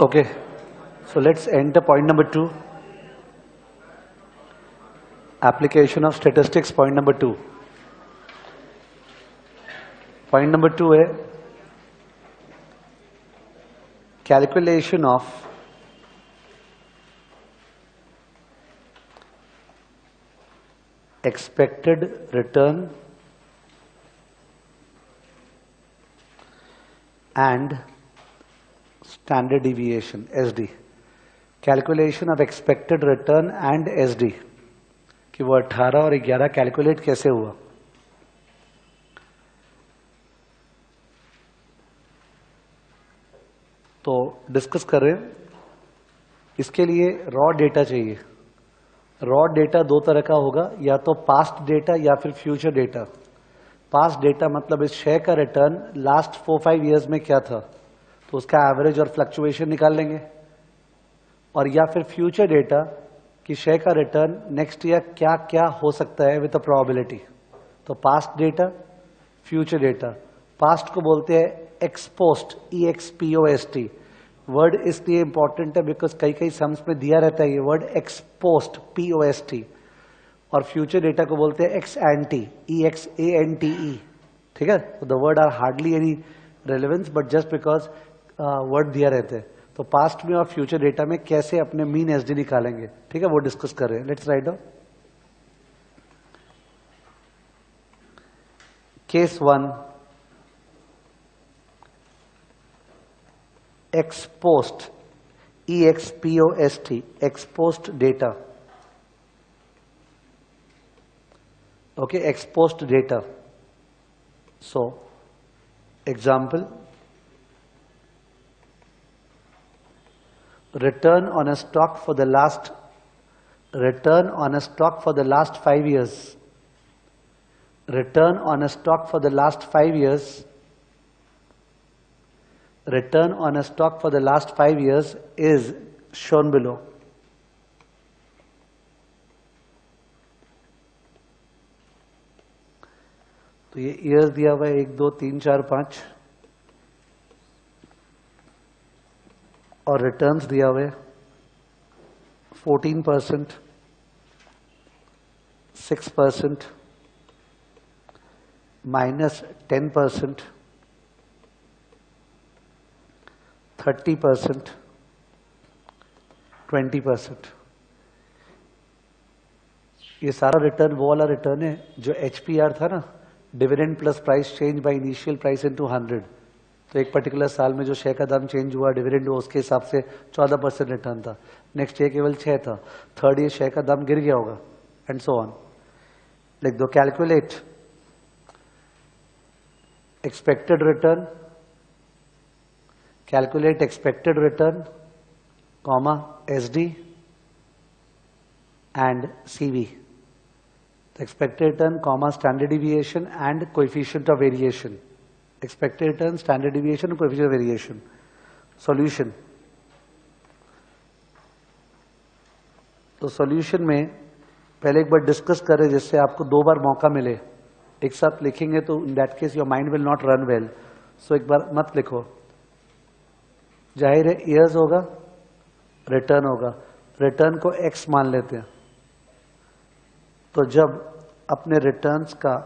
Okay, so let's enter point number 2. Application of statistics, point number 2. Point number 2 है calculation of expected return and standard deviation, SD. Calculation of expected return and SD कि वो 18 और 11 calculate कैसे हुआ. तो discuss कर रहे हैं. इसके लिए रॉ डेटा चाहिए. रॉ डेटा दो तरह का होगा, या तो पास्ट डेटा या फिर फ्यूचर डेटा. पास्ट डेटा मतलब इस शेयर का रिटर्न लास्ट 4-5 ईयर्स में क्या था, तो उसका एवरेज और फ्लक्चुएशन निकाल लेंगे. और या फिर फ्यूचर डेटा कि शेयर का रिटर्न नेक्स्ट ईयर क्या क्या हो सकता है विद अ प्रोबेबिलिटी. तो past data, future data. Past को बोलते हैं एक्सपोस्ट, EXPOST. वर्ड इसलिए इंपॉर्टेंट है बिकॉज कई कई सम्स में दिया रहता है ये वर्ड एक्सपोस्ट, POST. और फ्यूचर डेटा को बोलते हैं एक्स एंटी, EXANTE. ठीक है. तो the word are hardly any relevance but just because word दिया रहते हैं. तो पास्ट में और फ्यूचर डेटा में कैसे अपने मीन SD निकालेंगे, ठीक है, वो डिस्कस कर रहे हैं. Let's write down. Case 1, ex post, EXPOST, ex post data. Okay, ex post data. So example, return on a stock for the last 5 years. Return on a stock for the last 5 years. Return on a stock for the last 5 years is shown below. तो ये years दिया हुआ है 1 2 3 4 5 और returns दिया हुआ है 14%, 6%, -10%, 30%, 20%. ये सारा रिटर्न वो वाला रिटर्न है जो HPR था ना, dividend plus price change by initial price into 100. तो एक पर्टिकुलर साल में जो शेयर का दाम चेंज हुआ, डिविडेंड हुआ, उसके हिसाब से 14% रिटर्न था. नेक्स्ट ईयर केवल 6 था. थर्ड ईयर शेयर का दाम गिर गया होगा एंड सो ऑन. लिख दो calculate expected return, calculate expected return, comma SD and CV. Expected return, comma standard deviation and coefficient of variation. Expected return, standard deviation, coefficient of variation. Solution. तो solution में पहले एक बार discuss करें जिससे आपको 2 बार मौका मिले. एक साथ लिखेंगे तो in that case your mind will not run well. So एक बार मत लिखो. जाहिर है ईयर्स होगा, रिटर्न होगा. रिटर्न को X मान लेते हैं. तो जब अपने रिटर्न्स का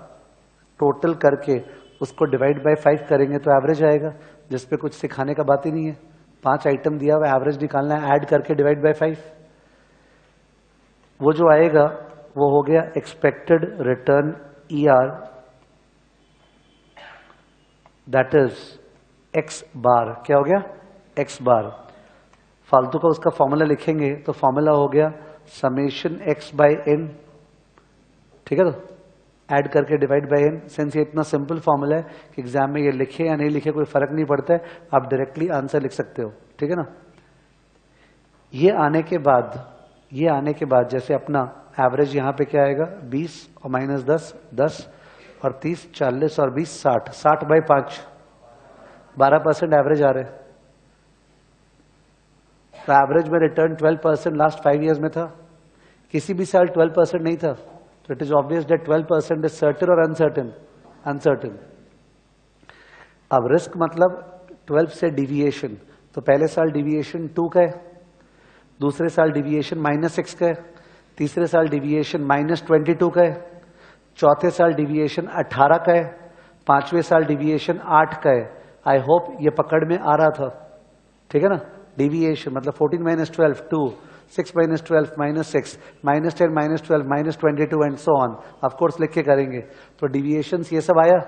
टोटल करके उसको डिवाइड बाय 5 करेंगे तो एवरेज आएगा, जिसपे कुछ सिखाने का बात ही नहीं है. 5 आइटम दिया हुआ, एवरेज निकालना है, ऐड करके डिवाइड बाय 5. वो जो आएगा वो हो गया expected return ER, that is X बार. क्या हो गया? X बार. फालतू का उसका फॉर्मूला लिखेंगे तो फॉर्मूला हो गया समेशन X/N. ठीक है. तो ऐड करके डिवाइड बाय N. सिंस ये इतना सिंपल फॉर्मूला है कि एग्जाम में ये लिखे या नहीं लिखे कोई फर्क नहीं पड़ता है, आप डायरेक्टली आंसर लिख सकते हो. ठीक है ना. ये आने के बाद जैसे अपना एवरेज यहाँ पे क्या आएगा, 20 और -10, 10 और 30, 40 और 20, 60. 60/5, 12% एवरेज आ रहे. तो एवरेज में रिटर्न 12% लास्ट 5 ईयर्स में था. किसी भी साल 12% नहीं था. So it is obvious that 12% is certain or uncertain? Uncertain. अब रिस्क मतलब 12 से डिविएशन. तो तो पहले साल डिविएशन 2 का है, दूसरे साल डिविएशन -6 का है, तीसरे साल डिविएशन -22 का है, चौथे साल डिविएशन 18 का है, पांचवें साल डिविएशन 8 का है। आई होप ये पकड़ में आ रहा था, ठीक है ना। डिविएशन मतलब 14 - 12 2, 6 - 12 -6, -10 -12 -22 and so on. Of course लिख के करेंगे। तो डिविएशंस ये सब आया,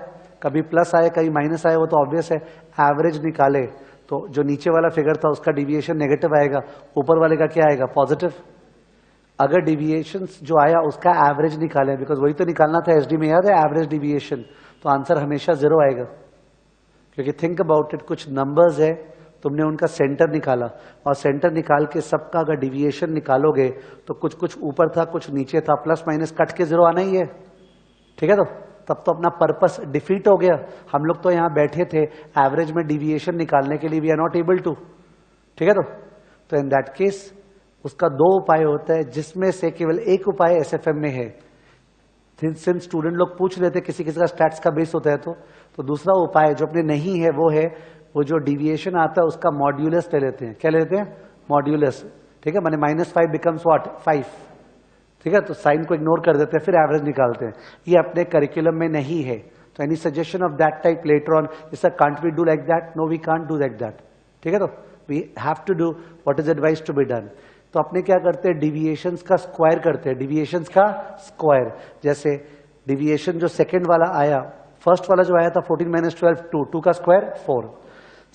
कभी प्लस आया कभी माइनस आया, वो तो ऑब्वियस है। एवरेज निकाले तो जो नीचे वाला फिगर था उसका डिविएशन नेगेटिव आएगा, ऊपर वाले का क्या आएगा, पॉजिटिव। अगर डिविएशंस जो आया उसका एवरेज निकालें, बिकॉज वही तो निकालना था एसडी में, याद है, एवरेज डिविएशन, तो आंसर हमेशा 0 आएगा। क्योंकि थिंक अबाउट इट, कुछ नंबर्स है, तुमने उनका सेंटर निकाला और सेंटर निकाल के सबका अगर डिविएशन निकालोगे तो कुछ कुछ ऊपर था कुछ नीचे था, प्लस माइनस कट के 0 आना ही है, ठीक है। तो तब तो अपना पर्पस डिफीट हो गया। हम लोग तो यहां बैठे थे एवरेज में डिविएशन निकालने के लिए, we are not able to, ठीक है। तो इन दैट केस उसका 2 उपाय होता है, जिसमें से केवल एक उपाय एसएफएम में है। सिंस स्टूडेंट लोग पूछ रहे थे किसी किसी का स्टैट्स का बेस होता है, तो दूसरा उपाय जो अपने नहीं है वो है, वो जो डिविएशन आता है उसका मॉड्यूलस ले लेते हैं। क्या लेते हैं, मॉड्यूलस, ठीक है। माने -5 बिकम्स व्हाट, 5, ठीक है। तो साइन को इग्नोर कर देते हैं, फिर एवरेज निकालते हैं। ये अपने करिकुलम में नहीं है। तो any suggestion of that type later on, sir can't we do like that, no we can't do like that, ठीक है। तो we have to do what is advise to be done. तो अपने क्या करते हैं, डिविएशंस का स्क्वायर करते हैं, डिविएशंस का स्क्वायर। जैसे डिविएशन जो सेकंड वाला आया, फर्स्ट वाला जो आया था 14 - 12 2, 2 का स्क्वायर 4,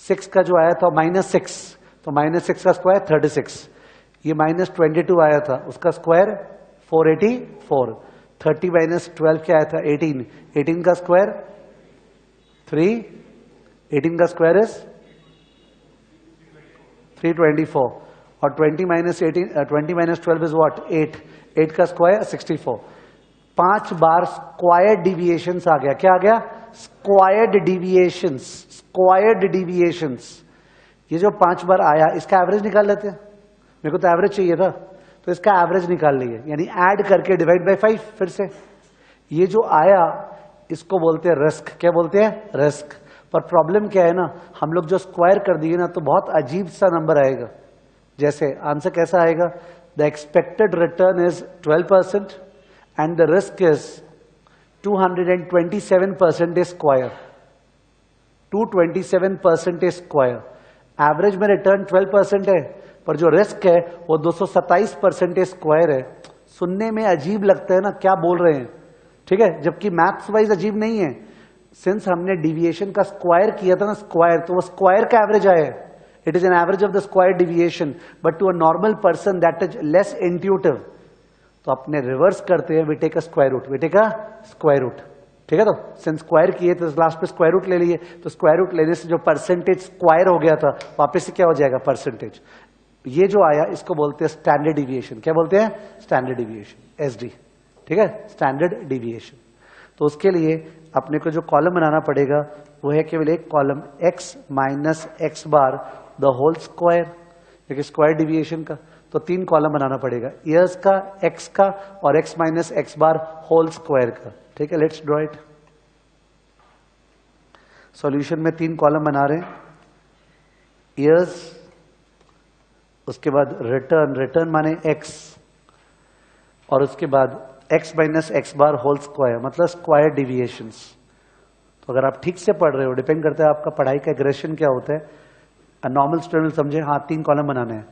6 का जो आया था -6, तो -6 का स्क्वायर 36, ये -22 आया था उसका स्क्वायर 484, 30 - 12 क्या आया था 18, 18 का स्क्वायर 3, 18 का स्क्वायर इज 324, और 20 - 12 इज व्हाट 8, 8 का स्क्वायर 64। 5 बार स्क्वायर्ड डिविएशंस आ गया, क्या आ गया, स्क्वायर्ड डिविएशंस, स्क्वायर्ड डिविएशंस। ये जो 5 बार आया इसका एवरेज निकाल लेते हैं, मेरे को तो एवरेज चाहिए था, तो इसका एवरेज निकाल लिए, यानी ऐड करके डिवाइड बाय 5 फिर से। ये जो आया इसको बोलते हैं रिस्क, क्या बोलते हैं, रिस्क। पर प्रॉब्लम क्या है ना, हम लोग जो स्क्वायर कर दिए ना तो बहुत अजीब सा नंबर आएगा। जैसे आंसर कैसा आएगा, the expected return is 12% and the risk is 227% square, 227% square. Average में रिटर्न 12% है, पर जो रिस्क है वो 227% स्क्वायर है। सुनने में अजीब लगता है ना, क्या बोल रहे हैं, ठीक है, जबकि मैथ्स वाइज अजीब नहीं है। सिंस हमने डिविएशन का स्क्वायर किया था ना, स्क्वायर, तो वो स्क्वायर का एवरेज आया है। It is an average of the square deviation, but to a normal person that is less intuitive. तो अपने रिवर्स करते हैं, we take a square root, we take a square root, ठीक है। तो सिंस स्क्वायर किए तो लास्ट पे स्क्वायर रूट ले लिए, तो स्क्वायर रूट लेने से जो परसेंटेज स्क्वायर हो गया था वापस से क्या हो जाएगा, परसेंटेज। ये जो आया इसको बोलते हैं स्टैंडर्ड डिविएशन, क्या बोलते हैं, स्टैंडर्ड डिविएशन, एसडी, ठीक है, स्टैंडर्ड डिविएशन। तो उसके लिए अपने को जो कॉलम बनाना पड़ेगा वो है केवल एक column, x minus x bar the whole square, क्योंकि स्क्वायर डिविएशन का, तो 3 कॉलम बनाना पड़ेगा, ईयर्स का, x का और x minus x bar whole square का, ठीक है। Let's draw it. सॉल्यूशन में 3 कॉलम बना रहे हैं, ईयर्स, उसके बाद रिटर्न, रिटर्न माने x, और उसके बाद x minus x bar whole square, मतलब स्क्वायर डिविएशंस। तो अगर आप ठीक से पढ़ रहे हो, डिपेंड करता है आपका पढ़ाई का एग्रेशन क्या होता है। नॉर्मल स्टूडेंट समझे, हाँ 3 कॉलम बनाने हैं,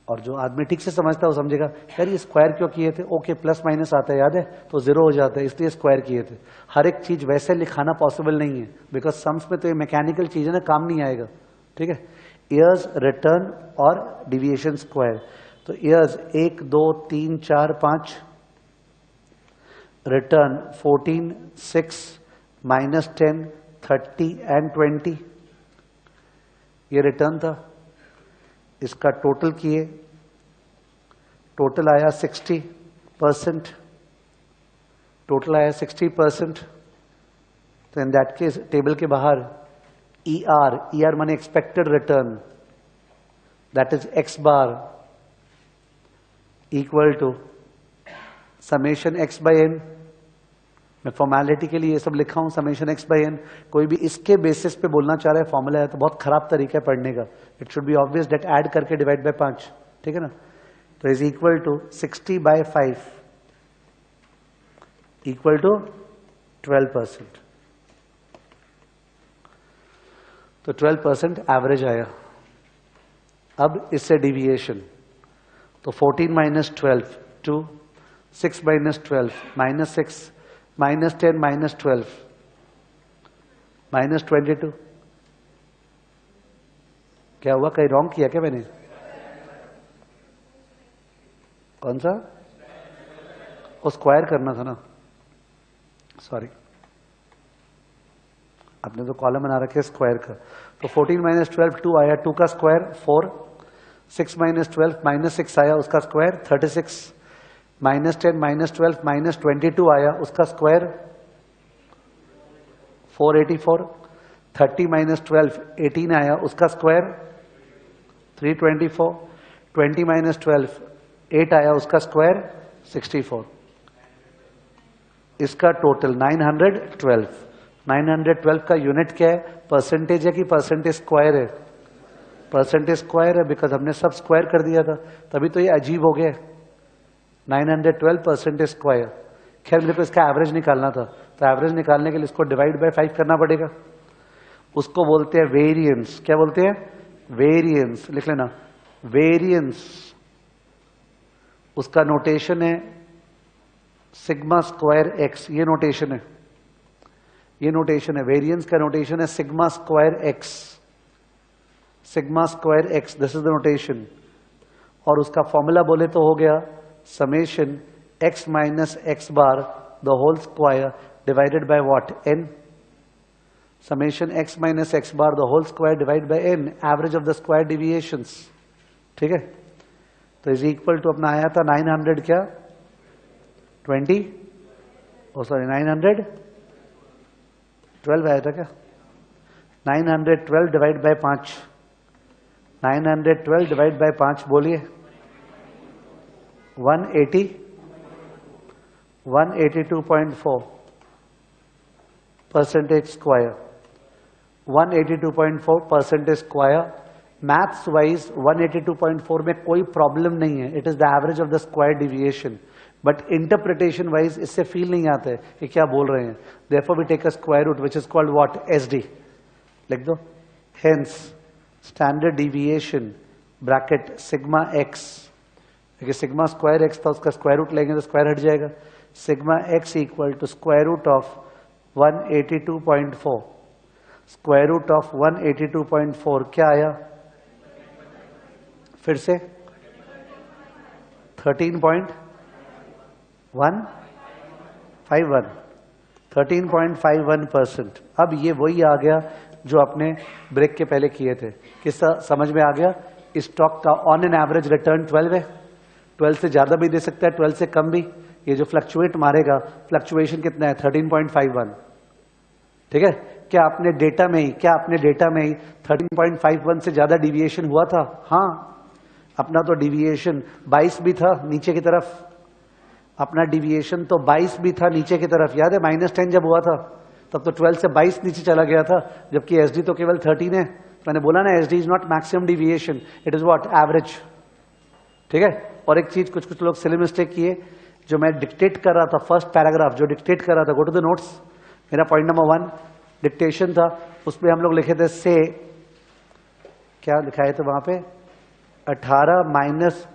और जो आदमी ठीक से समझता है वो समझेगा यार ये स्क्वायर क्यों किए थे, ओके प्लस माइनस आता है, याद है, तो 0 हो जाता है, इसलिए स्क्वायर किए थे। हर एक चीज वैसे लिखाना पॉसिबल नहीं है, बिकॉज सम्स में तो ये मैकेनिकल चीज है ना, काम नहीं आएगा, ठीक है। ईयर्स, रिटर्न और डिविएशन स्क्वायर। तो ईयर्स 1 2 3 4 5, रिटर्न 14 6 -10 30 एंड 20, ये रिटर्न था। इसका टोटल किए, टोटल आया 60%, टोटल आया 60%। तो इन दैट केस टेबल के बाहर ER, ER माने expected return, that is x bar equal to summation x by n, मैं फॉर्मेलिटी के लिए ये सब लिखा हूं, समेशन एक्स बाई एन। कोई भी इसके बेसिस पे बोलना चाह रहा है फॉर्मूला है तो बहुत खराब तरीका है पढ़ने का। It should be obvious that add करके डिवाइड बाय 5, ठीक है ना। तो is equal to 60/5 equal to 12%। तो 12% एवरेज आया। अब इससे डिविएशन, तो 14 minus 12 2, 6 minus 12 minus 6, minus 10 minus 12 minus 22। क्या हुआ, कहीं रॉन्ग किया क्या मैंने? कौन सा? वो स्क्वायर करना था ना, सॉरी, आपने तो कॉलम बना रखे स्क्वायर का। तो 14 माइनस 12 2 आया, 2 का स्क्वायर 4, 6 माइनस 12 माइनस 6 आया उसका स्क्वायर 36, माइनस 10 माइनस 12 माइनस 22 आया उसका स्क्वायर 484, 30 माइनस 12 18 आया उसका स्क्वायर 324, 20 माइनस 12 8 आया उसका स्क्वायर 64। इसका टोटल 912। 912 का यूनिट क्या है? परसेंटेज है कि परसेंटेज स्क्वायर है? परसेंटेज स्क्वायर है, बिकॉज हमने सब स्क्वायर कर दिया था, तभी तो ये अजीब हो गया। 912 परसेंटेज स्क्वायर। खैर मेरे को इसका एवरेज निकालना था, तो एवरेज निकालने के लिए इसको डिवाइड बाय 5 करना पड़ेगा। उसको बोलते हैं वेरिएंस। क्या बोलते हैं? वेरिएंस। लिख लेना, वेरिएंस। उसका नोटेशन है सिग्मा स्क्वायर एक्स। ये नोटेशन है, ये नोटेशन है। वेरिएंस का नोटेशन है sigma square x, sigma square x, this is the notation. और उसका फॉर्मूला बोले तो हो गया summation x minus x bar the whole square divided by what? N. Summation x minus x bar the whole square divide by n, average of the square deviations, ठीक है। तो is equal to अपना आया था 900 क्या 20, ओ sorry 912 आया था क्या? 912 डिवाइड बाय 5, 912 डिवाइड बाय 5 बोलिए 180, 182.4 percentage square, 182.4 percentage square. Maths wise 182.4 में कोई प्रॉब्लम नहीं है, it is the average of the square deviation. But interpretation wise इससे फील नहीं आता है कि क्या बोल रहे हैं। Therefore we take a square root which is called what? SD. लिख दो, hence standard deviation bracket sigma x, देखिए सिग्मा स्क्वायर एक्स था, उसका स्क्वायर रूट लेंगे तो स्क्वायर हट जाएगा। Sigma x equal to square root of 182.4, square root of 182.4 क्या आया? फिर से 13.151, 13.51%। अब ये वही आ गया जो आपने ब्रेक के पहले किए थे। किसका समझ में आ गया? स्टॉक का ऑन एन एवरेज रिटर्न 12 है, 12 से ज्यादा भी दे सकता है, 12 से कम भी। ये जो फ्लक्चुएट मारेगा, फ्लक्चुएशन कितना है? 13.51, ठीक है। क्या आपने डेटा में ही 13.51 से ज्यादा डिविएशन हुआ था? हाँ, अपना तो डिविएशन 22 भी था नीचे की तरफ, अपना डिविएशन तो 22 भी था नीचे की तरफ। याद है -10 जब हुआ था तब तो 12 से 22 नीचे चला गया था, जबकि एसडी तो केवल 13 है। मैंने बोला ना, SD is not maximum deviation, it is what? Average, ठीक है। और एक चीज कुछ लोग सिली मिस्टेक किए, जो मैं डिक्टेट कर रहा था फर्स्ट पैराग्राफ जो डिक्टेट कर रहा था, गो टू द नोट्स, मेरा पॉइंट नंबर 1 डिक्टेशन था, उसमें हम लोग लिखे थे से, क्या लिखाए थे वहां पे? 18 माइनस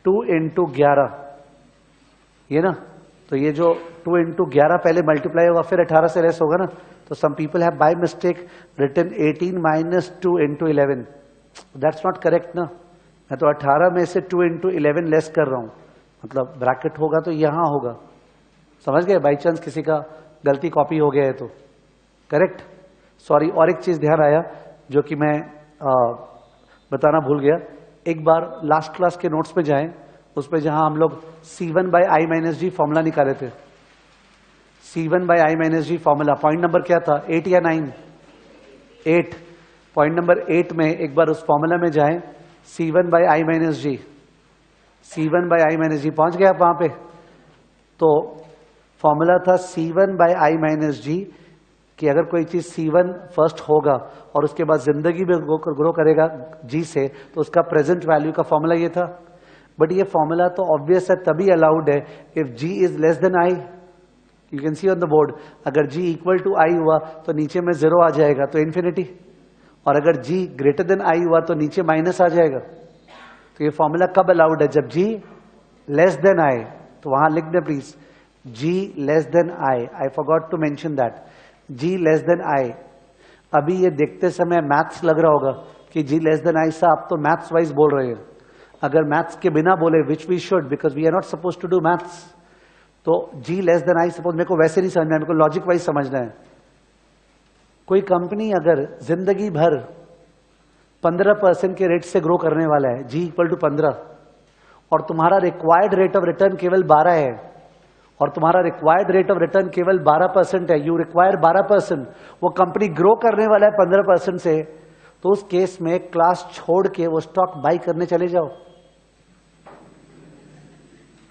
2 इंटू 11, ये ना। तो ये जो 2 इंटू 11 पहले मल्टीप्लाई होगा फिर 18 से लेस होगा ना। तो some people have by mistake written 18 minus 2 into 11, that's not correct ना। मैं तो 18 में से 2 इंटू 11 लेस कर रहा हूं, मतलब ब्रैकेट होगा तो यहां होगा, समझ गए? बाई चांस किसी का गलती कॉपी हो गया है तो करेक्ट, सॉरी। और एक चीज ध्यान आया जो कि मैं बताना भूल गया, एक बार लास्ट क्लास के नोट्स पे जाएं, उसमें जहां हम लोग C1 by I minus G formula निकाले थे, C1 by I minus G formula, point number क्या था? 8 या 9? 8। पॉइंट नंबर 8 में एक बार उस फॉर्मूला में जाएं, C1 by I minus G, C1 by I minus G, पहुंच गए आप वहां पे? तो फॉर्मूला था C1 बाय आई माइनस जी, कि अगर कोई चीज C1 फर्स्ट होगा और उसके बाद जिंदगी में ग्रो करेगा G से, तो उसका प्रेजेंट वैल्यू का फॉर्मूला ये था। बट ये फॉर्मूला तो ऑब्वियस है, तभी अलाउड है if G is less than I। You can see on the board, अगर G इक्वल टू I हुआ तो नीचे में 0 आ जाएगा, तो इन्फिनिटी। और अगर G ग्रेटर देन I हुआ तो नीचे माइनस आ जाएगा। तो ये फॉर्मूला कब अलाउड है? जब G लेस देन I। तो वहां लिख दे please, G less than I। I forgot to mention that, G less than I। अभी ये देखते समय मैथ्स लग रहा होगा कि G लेस देन I सा आप तो मैथ्स वाइज बोल रहे हैं। अगर मैथ्स के बिना बोले, which we should, because we are not suppose to do maths, तो G less than I suppose, मेरे को वैसे नहीं समझना है, मेरे को लॉजिक वाइज समझना है। कोई कंपनी अगर जिंदगी भर 15% के रेट से ग्रो करने वाला है, G इक्वल टू 15, और तुम्हारा रिक्वायर्ड रेट ऑफ रिटर्न केवल 12 है, और तुम्हारा रिक्वायर्ड रेट ऑफ रिटर्न केवल 12% है, यू रिक्वायर 12%, वो कंपनी ग्रो करने वाला है 15% से, तो उस केस में क्लास छोड़ के वो स्टॉक बाई करने चले जाओ।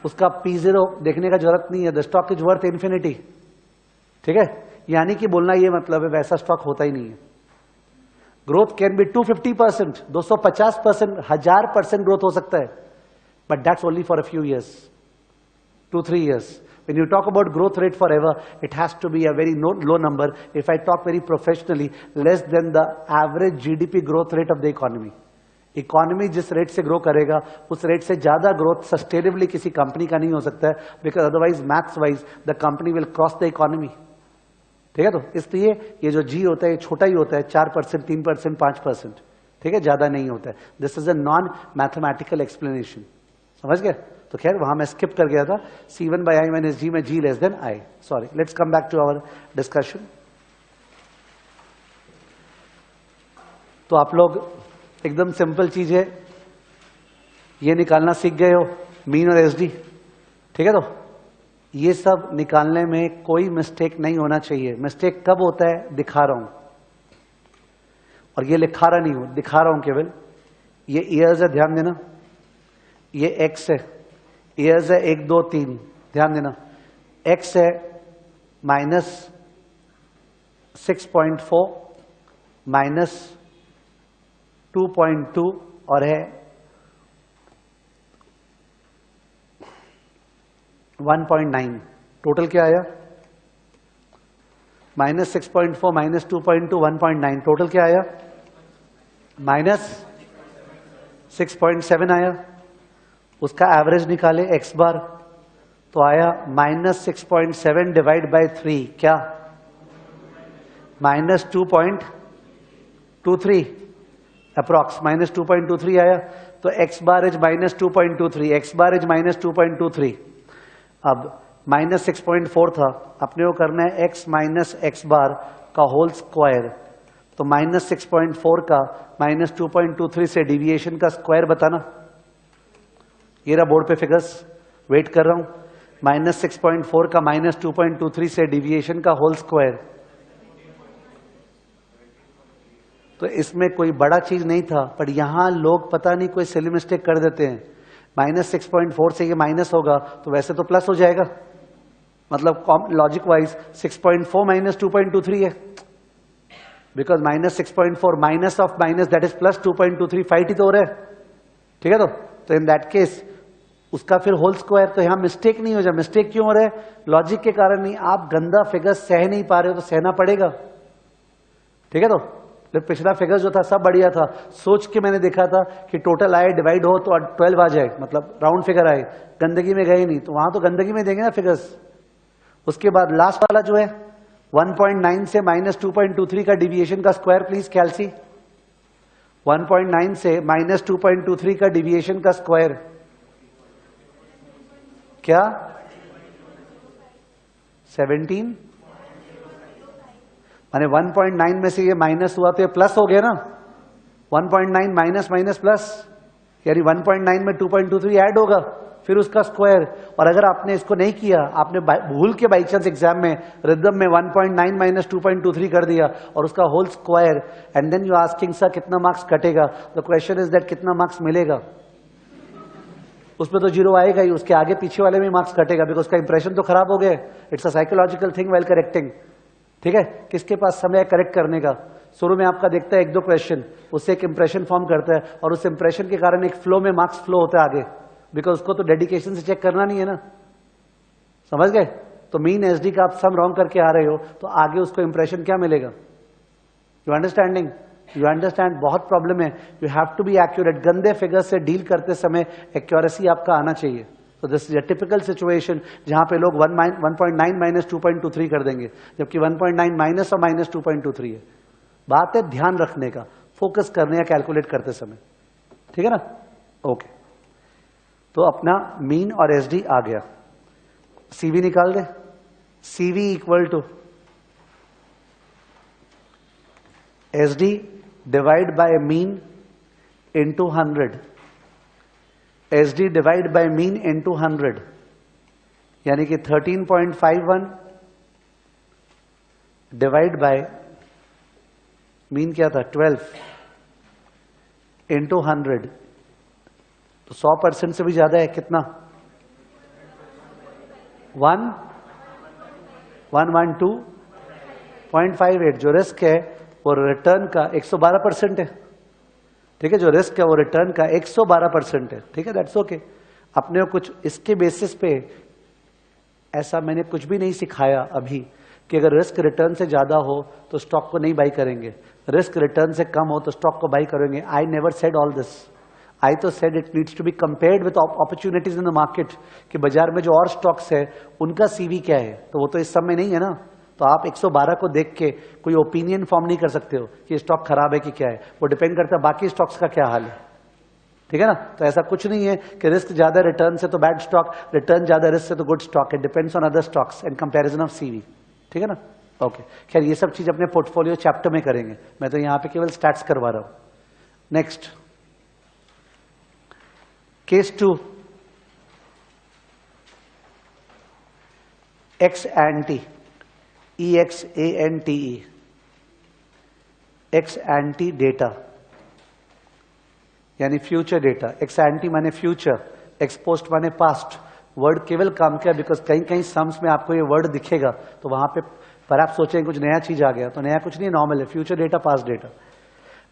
उसका P0 देखने का जरूरत नहीं है, the stock is worth infinity. ठीक है, यानी कि बोलना ये मतलब है वैसा स्टॉक होता ही नहीं है। ग्रोथ कैन बी 250%, 250%, 1000% ग्रोथ हो सकता है, but that's only for a few years, 2-3 years. When you talk about growth rate forever, it has to be a very low number. If I talk very professionally, less than the average GDP growth rate of the economy. Economy जिस rate से grow करेगा उस rate से ज्यादा growth sustainably किसी company का नहीं हो सकता है, because otherwise maths wise the company will cross the economy. ठीक है, तो इसलिए ये जो जी होता है ये छोटा ही होता है, 4%, 3%, 5%। ठीक है, ज्यादा नहीं होता है। This is a non mathematical explanation, समझ गए? तो खैर वहां मैं स्किप कर गया था, C1 बाय आई माइनस जी में G less than I। Sorry, let's come back to our discussion. तो आप लोग एकदम सिंपल चीज है, ये निकालना सीख गए हो, मीन और एसडी। ठीक है, तो ये सब निकालने में कोई मिस्टेक नहीं होना चाहिए। मिस्टेक कब होता है? दिखा रहा हूं, और ये लिखा रहा नहीं हूं, दिखा रहा हूं केवल। ये ईयर्स है, ध्यान देना, ये एक्स है, ईयर्स है 1 2 3, ध्यान देना। एक्स है -6.4 -2.2 और है 1.9। टोटल क्या आया? -6.4 -2.2 1.9, टोटल क्या आया? -6.7 आया। उसका एवरेज निकाले एक्स बार, तो आया -6.7 डिवाइड बाय 3, क्या? -2.23 अप्रॉक्स, -2.23 आया। तो x bar is -2.23, x bar is -2.23। अब -6.4 था, अपने को करना है x माइनस एक्स बार का होल स्क्वायर। तो -6.4 का -2.23 से डिविएशन का स्क्वायर बताना। ये रहा बोर्ड पे फिगर्स, वेट कर रहा हूं। -6.4 का -2.23 से डिविएशन का होल स्क्वायर। तो इसमें कोई बड़ा चीज नहीं था, पर यहां लोग पता नहीं कोई सिली मिस्टेक कर देते हैं। -6.4 से ये माइनस होगा तो वैसे तो प्लस हो जाएगा, मतलब लॉजिक वाइज 6.4 माइनस 2.23 है, because -6.4 minus of minus that is plus 2.23, fight ही तो हो रहा है। ठीक है, तो इन दैट केस उसका फिर होल स्क्वायर। तो यहां मिस्टेक नहीं हो जाए। मिस्टेक क्यों हो रहा है? लॉजिक के कारण नहीं, आप गंदा फिगर सह नहीं पा रहे हो तो सहना पड़ेगा। ठीक है, तो पिछला फिगर जो था सब बढ़िया था, सोच के मैंने देखा था कि टोटल आए डिवाइड हो तो 12 आ जाए, मतलब राउंड फिगर आए, गंदगी में गए नहीं, तो वहां तो गंदगी में देंगे ना फिगर्स। उसके बाद लास्ट वाला जो है 1.9 से -2.23 का डिविएशन का स्क्वायर, प्लीज कैलसी। 1.9 से -2.23 का डिविएशन का स्क्वायर क्या? 17। माने 1.9 में से ये माइनस हुआ तो ये प्लस हो गया ना। 1.9 माइनस माइनस प्लस, यानी 1.9 में 2.23 ऐड होगा, फिर उसका स्क्वायर। और अगर आपने इसको नहीं किया, आपने भूल के बाई चांस एग्जाम में रिदम में 1.9 माइनस 2.23 कर दिया और उसका whole square, and then you asking sir कितना मार्क्स कटेगा, द क्वेश्चन इज दैट कितना मार्क्स मिलेगा। उसमें तो 0 आएगा ही, उसके आगे पीछे वाले में मार्क्स कटेगा, बिकॉज उसका इंप्रेशन तो खराब हो गया। It's a psychological thing well correcting. ठीक है, किसके पास समय है करेक्ट करने का? शुरू में आपका देखता है एक दो क्वेश्चन, उससे एक इंप्रेशन फॉर्म करता है, और उस इंप्रेशन के कारण एक फ्लो में मार्क्स फ्लो होता है आगे, बिकॉज उसको तो डेडिकेशन से चेक करना नहीं है ना। समझ गए? तो मीन एसडी का आप सम रॉन्ग करके आ रहे हो तो आगे उसको इंप्रेशन क्या मिलेगा? You understanding? You understand? बहुत प्रॉब्लम है। You have to be accurate. गंदे फिगर से डील करते समय एक्यूरेसी आपका आना चाहिए। तो this is a typical situation जहां पे लोग 1.9 माइनस 2.23 कर देंगे, जबकि 1.9 माइनस और माइनस 2.23 है। बात है ध्यान रखने का, फोकस करने या कैलकुलेट करते समय। ठीक है ना? ओके, तो अपना मीन और एसडी आ गया। सीवी निकाल दे। CV equal to SD divide by mean into 100। SD divide by mean into 100, यानी कि 13.51 डिवाइड बाय मीन क्या था 12 इंटू 100, तो 100% से भी ज्यादा है। कितना? 112.58। जो रिस्क है वो रिटर्न का 112% है। ठीक है, जो रिस्क है वो रिटर्न का 112% है। ठीक है, दैट्स ओके। अपने को कुछ इसके बेसिस पे ऐसा मैंने कुछ भी नहीं सिखाया अभी कि अगर रिस्क रिटर्न से ज्यादा हो तो स्टॉक को नहीं बाई करेंगे, रिस्क रिटर्न से कम हो तो स्टॉक को बाई करेंगे। I never said all this. I तो said it needs to be compared with opportunities in the market, कि बाजार में जो और स्टॉक्स है उनका सीवी क्या है, तो वो तो इस समय नहीं है ना। तो आप 112 को देख के कोई ओपिनियन फॉर्म नहीं कर सकते हो कि स्टॉक खराब है कि क्या है। वो डिपेंड करता है बाकी स्टॉक्स का क्या हाल है। ठीक है ना? तो ऐसा कुछ नहीं है कि रिस्क ज्यादा रिटर्न से तो बैड स्टॉक, रिटर्न ज्यादा रिस्क से तो good stock. It depends on other stocks and comparison of CV. ठीक है ना? ओके, खैर ये सब चीज अपने पोर्टफोलियो चैप्टर में करेंगे, मैं तो यहां पे केवल स्टैट्स करवा रहा हूं। Next, case 2, x ante, EXANTE, x anti data यानी फ्यूचर डेटा। एक्स एंटी माने फ्यूचर, एक्स पोस्ट माने पास्ट। वर्ड केवल काम किया बिकॉज कहीं कहीं सम्स में आपको ये वर्ड दिखेगा तो वहां पे पर आप सोचेंगे कुछ नया चीज आ गया, तो नया कुछ नहीं, नॉर्मल है। Future data, past data.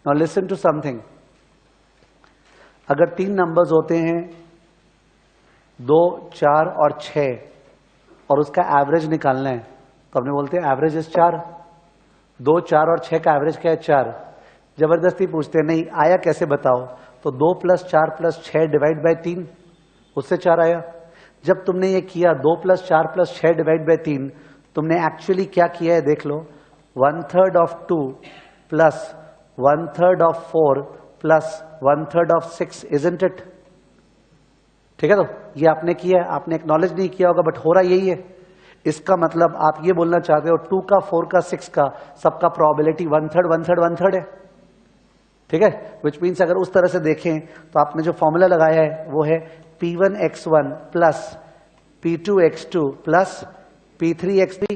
Now listen to something. अगर 3 नंबर्स होते हैं 2, 4 और 6 और उसका एवरेज निकालना है, तो अपने बोलते हैं एवरेज इज 4। 2, 4 और 6 का एवरेज क्या है? 4। जबरदस्ती पूछते हैं नहीं आया कैसे बताओ, तो 2 + 4 + 6 डिवाइड बाय 3, उससे 4 आया। जब तुमने ये किया 2 + 4 + 6 डिवाइड बाय 3, तुमने एक्चुअली क्या किया है देख लो। 1/3 of 2 plus 1/3 of 4 plus 1/3 of 6, isn't it? ठीक है, तो ये आपने किया है, आपने एक्नॉलेज नहीं किया होगा बट हो रहा यही है। इसका मतलब आप ये बोलना चाहते हो 2 का 4 का 6 का सबका प्रोबेबिलिटी 1/3 1/3 1/3 है। ठीक है, विच मीन्स अगर उस तरह से देखें तो आपने जो फॉर्मूला लगाया है वो है P1x1 plus P2x2 plus P3x3।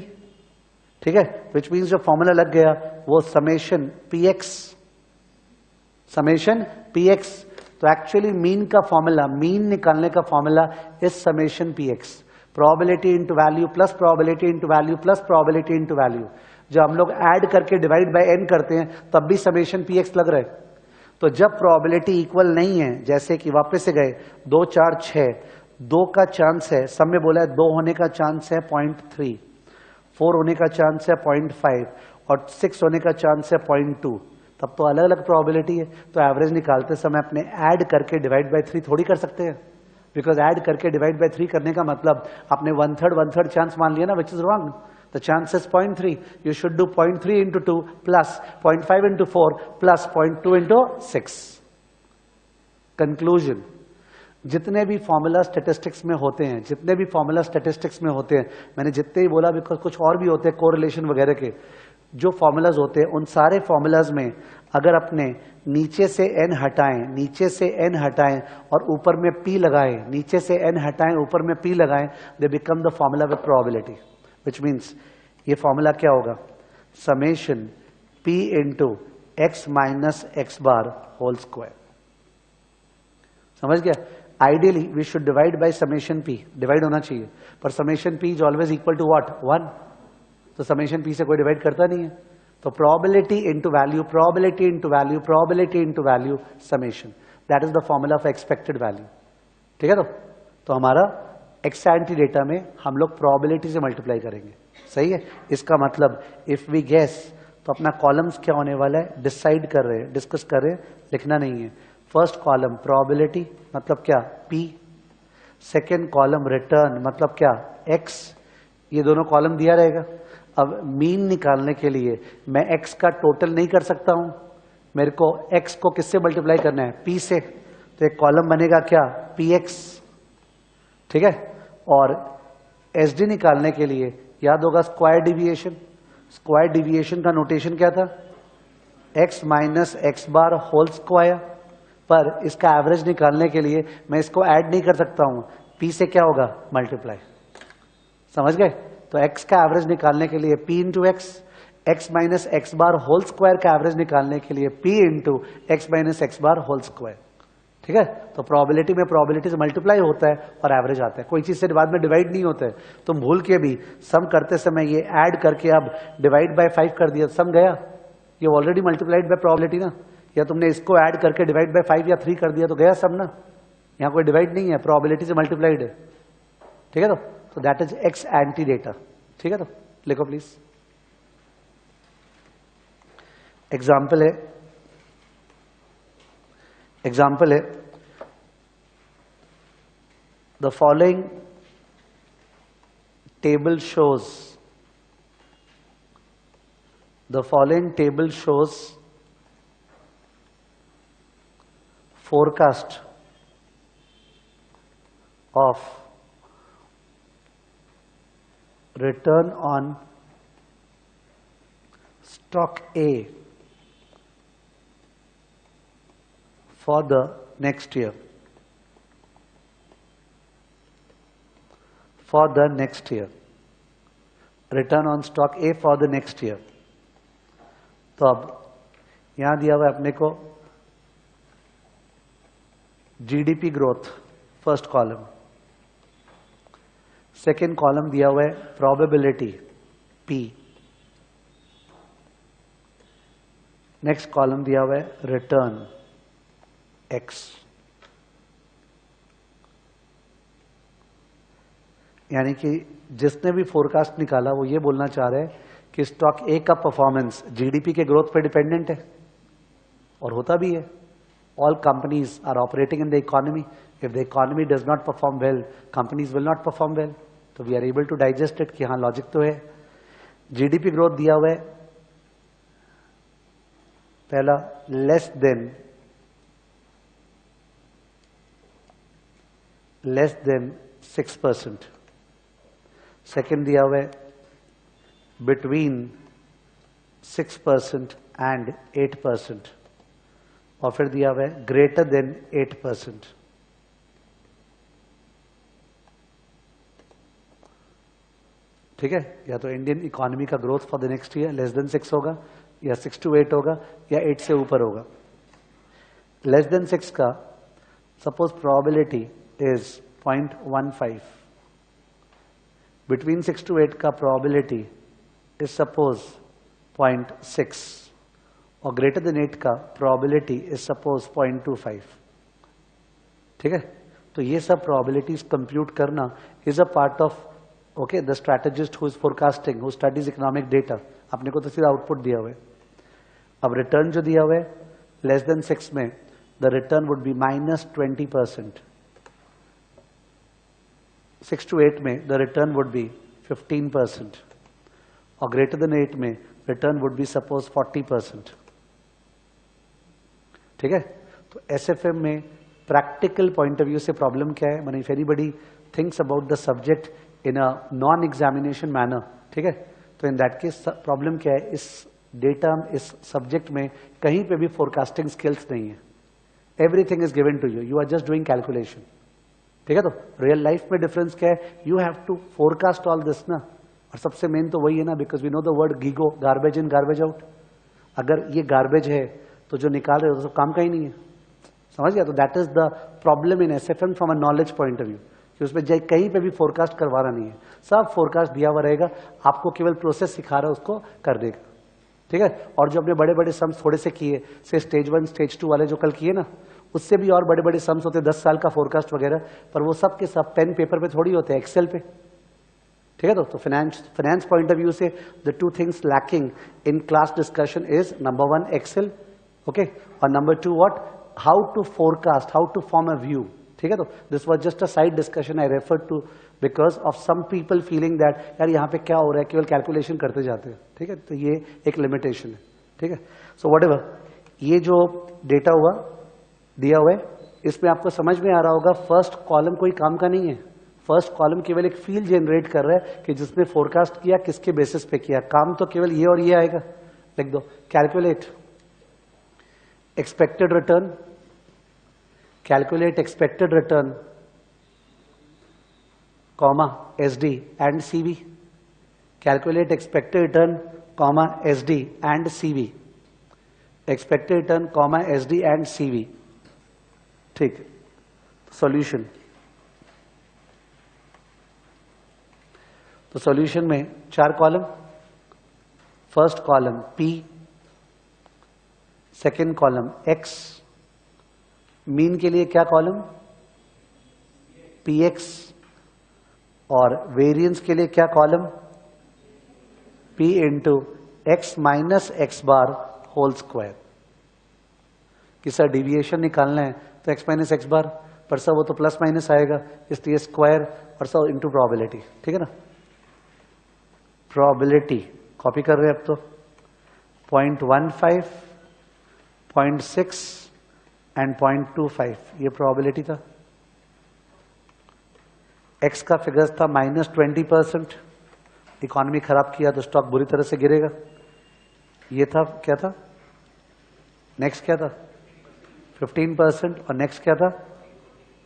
ठीक है, विच मीन्स जो फॉर्मूला लग गया वो समेशन px। तो एक्चुअली मीन का फॉर्मूला, मीन निकालने का formula is summation px, probability into value plus probability into value plus probability into value. जब हम लोग ऐड करके डिवाइड बाय n करते हैं तब भी समेशन px लग रहा है। तो जब प्रोबेबिलिटी इक्वल नहीं है, जैसे कि वापस से गए 2, 4, 6, 2 का चांस है, सब में बोला है 2 होने का चांस है 0.3, 4 होने का चांस है 0.5 और 6 होने का चांस है 0.2, तब तो अलग अलग प्रोबेबिलिटी है। तो एवरेज निकालते समय अपने ऐड करके डिवाइड बाय 3 थोड़ी कर सकते हैं, बिकॉज ऐड करके डिवाइड बाय 3 करने का मतलब आपने 1/3 चांस मान लिया ना, which is wrong. The chance is 0.3. You should do 0.3 into 2 plus 0.5 into 4 plus 0.2 into 6. Conclusion. जितने भी फॉर्मूला स्टैटिस्टिक्स में होते हैं, मैंने जितने ही बोला बिकॉज कुछ और भी होते हैं कोरिलेशन वगैरह के, जो फॉर्मूलाज होते हैं उन सारे फॉर्मूलाज में अगर अपने नीचे से n हटाएं और ऊपर में p लगाएं, नीचे से n हटाएं ऊपर में p लगाएं, they become the formula with probability. Which means ये फॉर्मूला क्या होगा? Summation p into x minus x bar whole square. समझ गया? Ideally we should divide by summation p, divide होना चाहिए, पर summation p is always equal to what, 1। तो summation P से कोई डिवाइड करता नहीं है, तो probability into value, probability into value, probability into value, summation, that is the formula of expected value. ठीक है, तो हमारा एक्स एंटी डेटा में हम लोग प्रोबेबिलिटी से मल्टीप्लाई करेंगे, सही है। इसका मतलब इफ वी गेस, तो अपना कॉलम्स क्या होने वाला है, डिसाइड कर रहे हैं, डिस्कस कर रहे हैं, लिखना नहीं है। फर्स्ट कॉलम प्रोबेबिलिटी मतलब क्या, पी। सेकेंड कॉलम रिटर्न मतलब क्या, एक्स। ये दोनों कॉलम दिया रहेगा। अब मीन निकालने के लिए मैं एक्स का टोटल नहीं कर सकता हूं, मेरे को एक्स को किससे मल्टीप्लाई करना है, पी से। तो एक कॉलम बनेगा क्या, पी एक्स। ठीक है, और एस डी निकालने के लिए याद होगा स्क्वायर डिविएशन। स्क्वायर डिविएशन का नोटेशन क्या था, x minus x bar whole square. पर इसका एवरेज निकालने के लिए मैं इसको ऐड नहीं कर सकता हूं, पी से क्या होगा, मल्टीप्लाई। समझ गए। तो एक्स का एवरेज निकालने के लिए p into x, x minus x bar whole square का एवरेज निकालने के लिए p into x minus x bar whole square. ठीक है, तो प्रोबेबिलिटी में प्रोबेबिलिटी से मल्टीप्लाई होता है और एवरेज आता है, कोई चीज से बाद में डिवाइड नहीं होता है। तुम भूल के भी सम करते समय ये ऐड करके अब डिवाइड बाय 5 कर दिया, सम गया, ये ऑलरेडी मल्टीप्लाइड बाय प्रोबेबिलिटी ना। या तुमने इसको ऐड करके डिवाइड बाय 5 या 3 कर दिया तो गया सम ना, यहाँ कोई डिवाइड नहीं है, प्रोबेबिलिटी से मल्टीप्लाइड है। ठीक है, तो that is x anti data. ठीक है, तो लिखो प्लीज। एग्जाम्पल है, एग्जाम्पल है, the following table shows, the following table shows forecast of return on stock A for the next year, for the next year, return on stock A for the next year। तो अब यहां दिया हुआ है अपने को GDP growth, first column. Second column दिया हुआ है प्रोबेबिलिटी, पी। नेक्स्ट कॉलम दिया हुआ है रिटर्न, एक्स। यानी कि जिसने भी फोरकास्ट निकाला वो ये बोलना चाह रहे हैं कि स्टॉक ए का परफॉर्मेंस जीडीपी के ग्रोथ पे डिपेंडेंट है, और होता भी है। All companies are operating in the economy. If the economy does not perform well, companies will not perform well. तो we are able to digest it कि हाँ लॉजिक तो है। जीडीपी ग्रोथ दिया हुआ है, पहला लेस देन 6%। सेकेंड दिया हुआ है बिटवीन 6% एंड 8%, और फिर दिया हुआ है ग्रेटर देन 8%। ठीक है, या तो इंडियन इकोनॉमी का growth for the next year less than 6 होगा, या 6 to 8 होगा, या 8 से ऊपर होगा। लेस देन 6 का suppose probability is 0.15, between 6 to 8 का प्रोबेबिलिटी इज सपोज 0.6, और ग्रेटर देन 8 का प्रोबेबिलिटी इज सपोज 0.25। ठीक है, तो ये सब प्रोबेबिलिटीज कंप्यूट करना is a part of okay the strategist who is forecasting, who studies economic data. अपने को तो सीधा आउटपुट दिया हुआ है। अब रिटर्न जो दिया हुआ है लेस देन 6 में the return would be -20%, 6 to 8 में द रिटर्न वुड बी 15%, और ग्रेटर देन 8 में रिटर्न वुड बी सपोज 40%। ठीक है, तो एसएफएम में प्रैक्टिकल पॉइंट ऑफ व्यू से प्रॉब्लम क्या है, माने if anybody thinks about the subject in a non examination manner, ठीक है, तो इन दैट केस प्रॉब्लम क्या है, इस डेटा, इस सब्जेक्ट में कहीं पे भी फोरकास्टिंग स्किल्स नहीं है। Everything is given to you, you are just doing calculation. ठीक है, तो रियल लाइफ में डिफरेंस क्या है, you have to forecast all this ना। और सबसे मेन तो वही है ना, because we know the word GIGO, garbage in garbage out. अगर ये गार्बेज है तो जो निकाल रहे हो तो काम का ही नहीं है। समझ गया? तो that is the problem in SFM from a knowledge point of view, कि उसमें कहीं पे भी फोरकास्ट करवाना नहीं है, सब फोरकास्ट दिया हुआ रहेगा, आपको केवल प्रोसेस सिखा रहा है उसको कर देगा, ठीक है? और जो अपने बड़े बड़े सम्स थोड़े से किए, से स्टेज 1 स्टेज 2 वाले जो कल किए ना, उससे भी और बड़े बड़े सम्स होते 10 साल का फोरकास्ट वगैरह, पर वो सब के सब पेन पेपर पे थोड़ी होते हैं, एक्सेल पे, ठीक है? तो फाइनेंस पॉइंट ऑफ व्यू से the two things lacking in class discussion is number 1 Excel, okay, और number 2 what, how to forecast, how to form a view, ठीक है? तो this was just a side discussion I refer to because of some people feeling that यार यहाँ पे क्या हो रहा है, केवल कैलकुलेशन करते जाते हैं, ठीक है? तो ये एक लिमिटेशन है, ठीक है? सो व्हाटएवर, ये जो डेटा हुआ दिया हुआ है, इसमें आपको समझ में आ रहा होगा फर्स्ट कॉलम कोई काम का नहीं है, फर्स्ट कॉलम केवल एक फील्ड जनरेट कर रहा है कि जिसने फोरकास्ट किया किसके बेसिस पे किया, काम तो केवल ये और ये आएगा, लिख दो, calculate expected return, calculate expected return, comma SD and CV, calculate expected return, comma SD and CV, expected return, comma SD and CV, ठीक? सॉल्यूशन, तो सॉल्यूशन में 4 column, first column P, second column X, mean के लिए क्या column PX, और variance के लिए क्या column P into x minus x bar whole square, कि सर डिविएशन निकालना है तो x माइनस एक्स बार, पर सर वो तो प्लस माइनस आएगा, इसलिए स्क्वायर और सर इंटू प्रोबेबिलिटी, ठीक है ना? प्रोबेबिलिटी कॉपी कर रहे हैं अब तो 0.15, 0.6 एंड 0.25, ये प्रोबेबिलिटी था। एक्स का फिगर्स था -20%, इकोनॉमी खराब किया तो स्टॉक बुरी तरह से गिरेगा, ये था, क्या था नेक्स्ट, क्या था 15%, और नेक्स्ट क्या था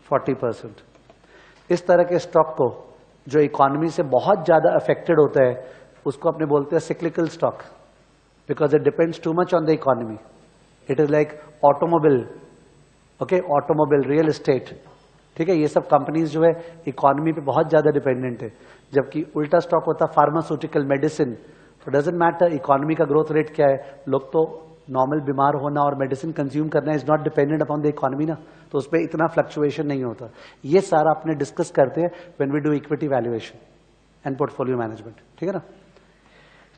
40%। इस तरह के स्टॉक को जो इकोनॉमी से बहुत ज्यादा अफेक्टेड होता है उसको अपने बोलते हैं cyclical stock, because it depends too much on the economy. It is like automobile, okay, automobile, real estate, ठीक है, ये सब कंपनीज जो है इकोनॉमी पे बहुत ज्यादा डिपेंडेंट है, जबकि उल्टा स्टॉक होता फार्मास्यूटिकल, मेडिसिन, तो डजंट मैटर इकोनॉमी का ग्रोथ रेट क्या है, लोग तो नॉर्मल बीमार होना और मेडिसिन कंज्यूम करना is not dependent upon the economy ना, तो उसमें इतना फ्लक्चुएशन नहीं होता। ये सारा अपने डिस्कस करते हैं when we do equity valuation and portfolio management, ठीक है ना।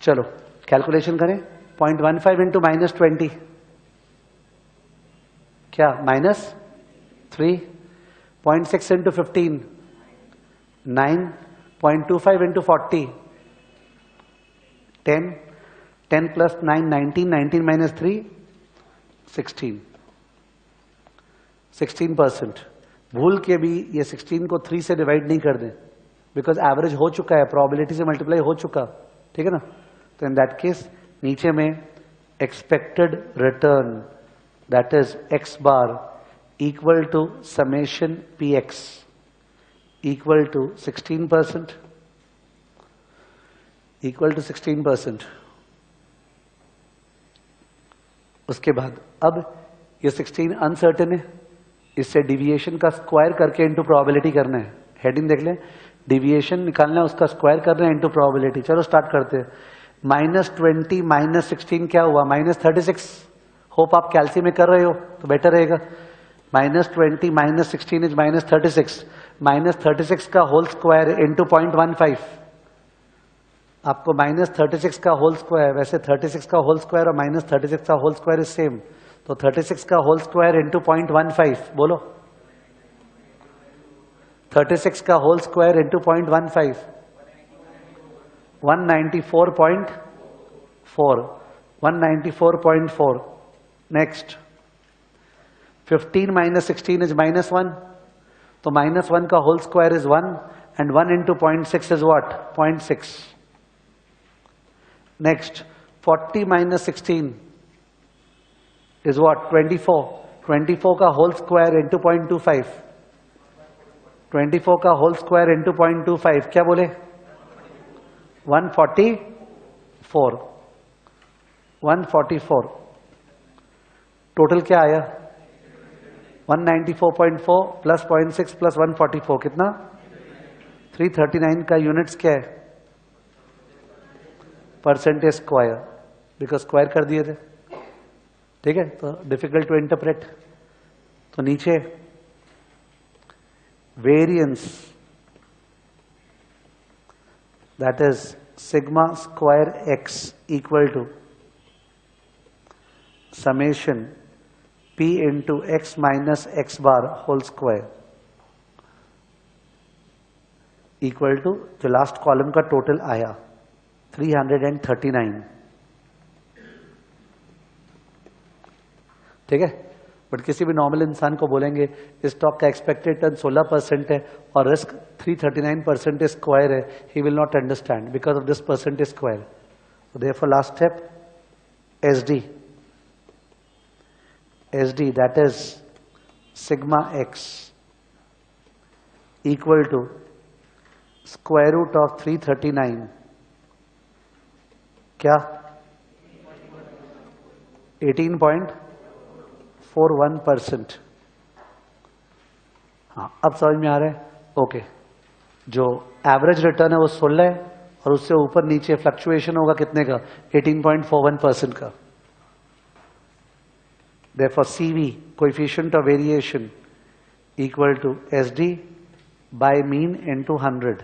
चलो कैलकुलेशन करें, 0.15 इंटू -20 क्या -3, 0.6 इंटू 15 9, 0.25 इंटू 40 10, 10 प्लस 9 19, 19 माइनस 3 16, 16%। भूल के भी ये 16 को 3 से डिवाइड नहीं कर दें, बिकॉज एवरेज हो चुका है, प्रोबेबिलिटी से मल्टीप्लाई हो चुका, ठीक है ना। तो इन दैट केस नीचे में expected return that is x bar equal to summation p x equal to 16%, equal to 16%। उसके बाद अब ये 16 अनसर्टेन है, इससे डिविएशन का स्क्वायर करके इनटू प्रोबेबिलिटी करना है। हेडिंग देख लें, डिविएशन निकालना है, उसका स्क्वायर करना है इनटू प्रोबेबिलिटी। चलो स्टार्ट करते हैं। -20 -16 क्या हुआ -36। होप आप कैलसी में कर रहे हो तो बेटर रहेगा। -20 -16 इज -36, -36 का होल स्क्वायर इंटू 0.15। आपको -36 का होल स्क्वायर, वैसे 36 का होल स्क्वायर और -36 का होल स्क्वायर इज सेम, तो 36 का होल स्क्वायर इंटू 0.15, बोलो 36 का whole square into 0.15 194.4, 194.4। Next 15 -16 is -1, तो -1 का whole square is 1 and 1 into 0.6 is what 0.6। Next 40 -16 is what 24, 24 का होल स्क्वायर इंटू 0.25, 24 का होल स्क्वायर इंटू 0.25 क्या बोले 144, 144। टोटल क्या आया 194.4 प्लस 0.6 प्लस 144 कितना? 339 का यूनिट्स क्या है? परसेंटेज स्क्वायर, बिकॉज स्क्वायर कर दिए थे, ठीक है, तो डिफिकल्ट टू इंटरप्रेट। तो नीचे variance that is sigma square x equal to summation p into x minus x bar whole square equal to जो लास्ट कॉलम का टोटल आया 339, ठीक है। बट किसी भी नॉर्मल इंसान को बोलेंगे स्टॉक का एक्सपेक्टेड रिटर्न 16% है और रिस्क 339% स्क्वायर है, he will not understand because of this percentage square. Therefore last step SD that is sigma x equal to square root of 339 क्या? 18.41%। हाँ, अब समझ में आ रहा है? ओके, जो एवरेज रिटर्न है वो 16 है और उससे ऊपर नीचे फ्लक्चुएशन होगा कितने का? 18.41% का। Therefore, CV, coefficient of variation, equal to SD by mean into 100.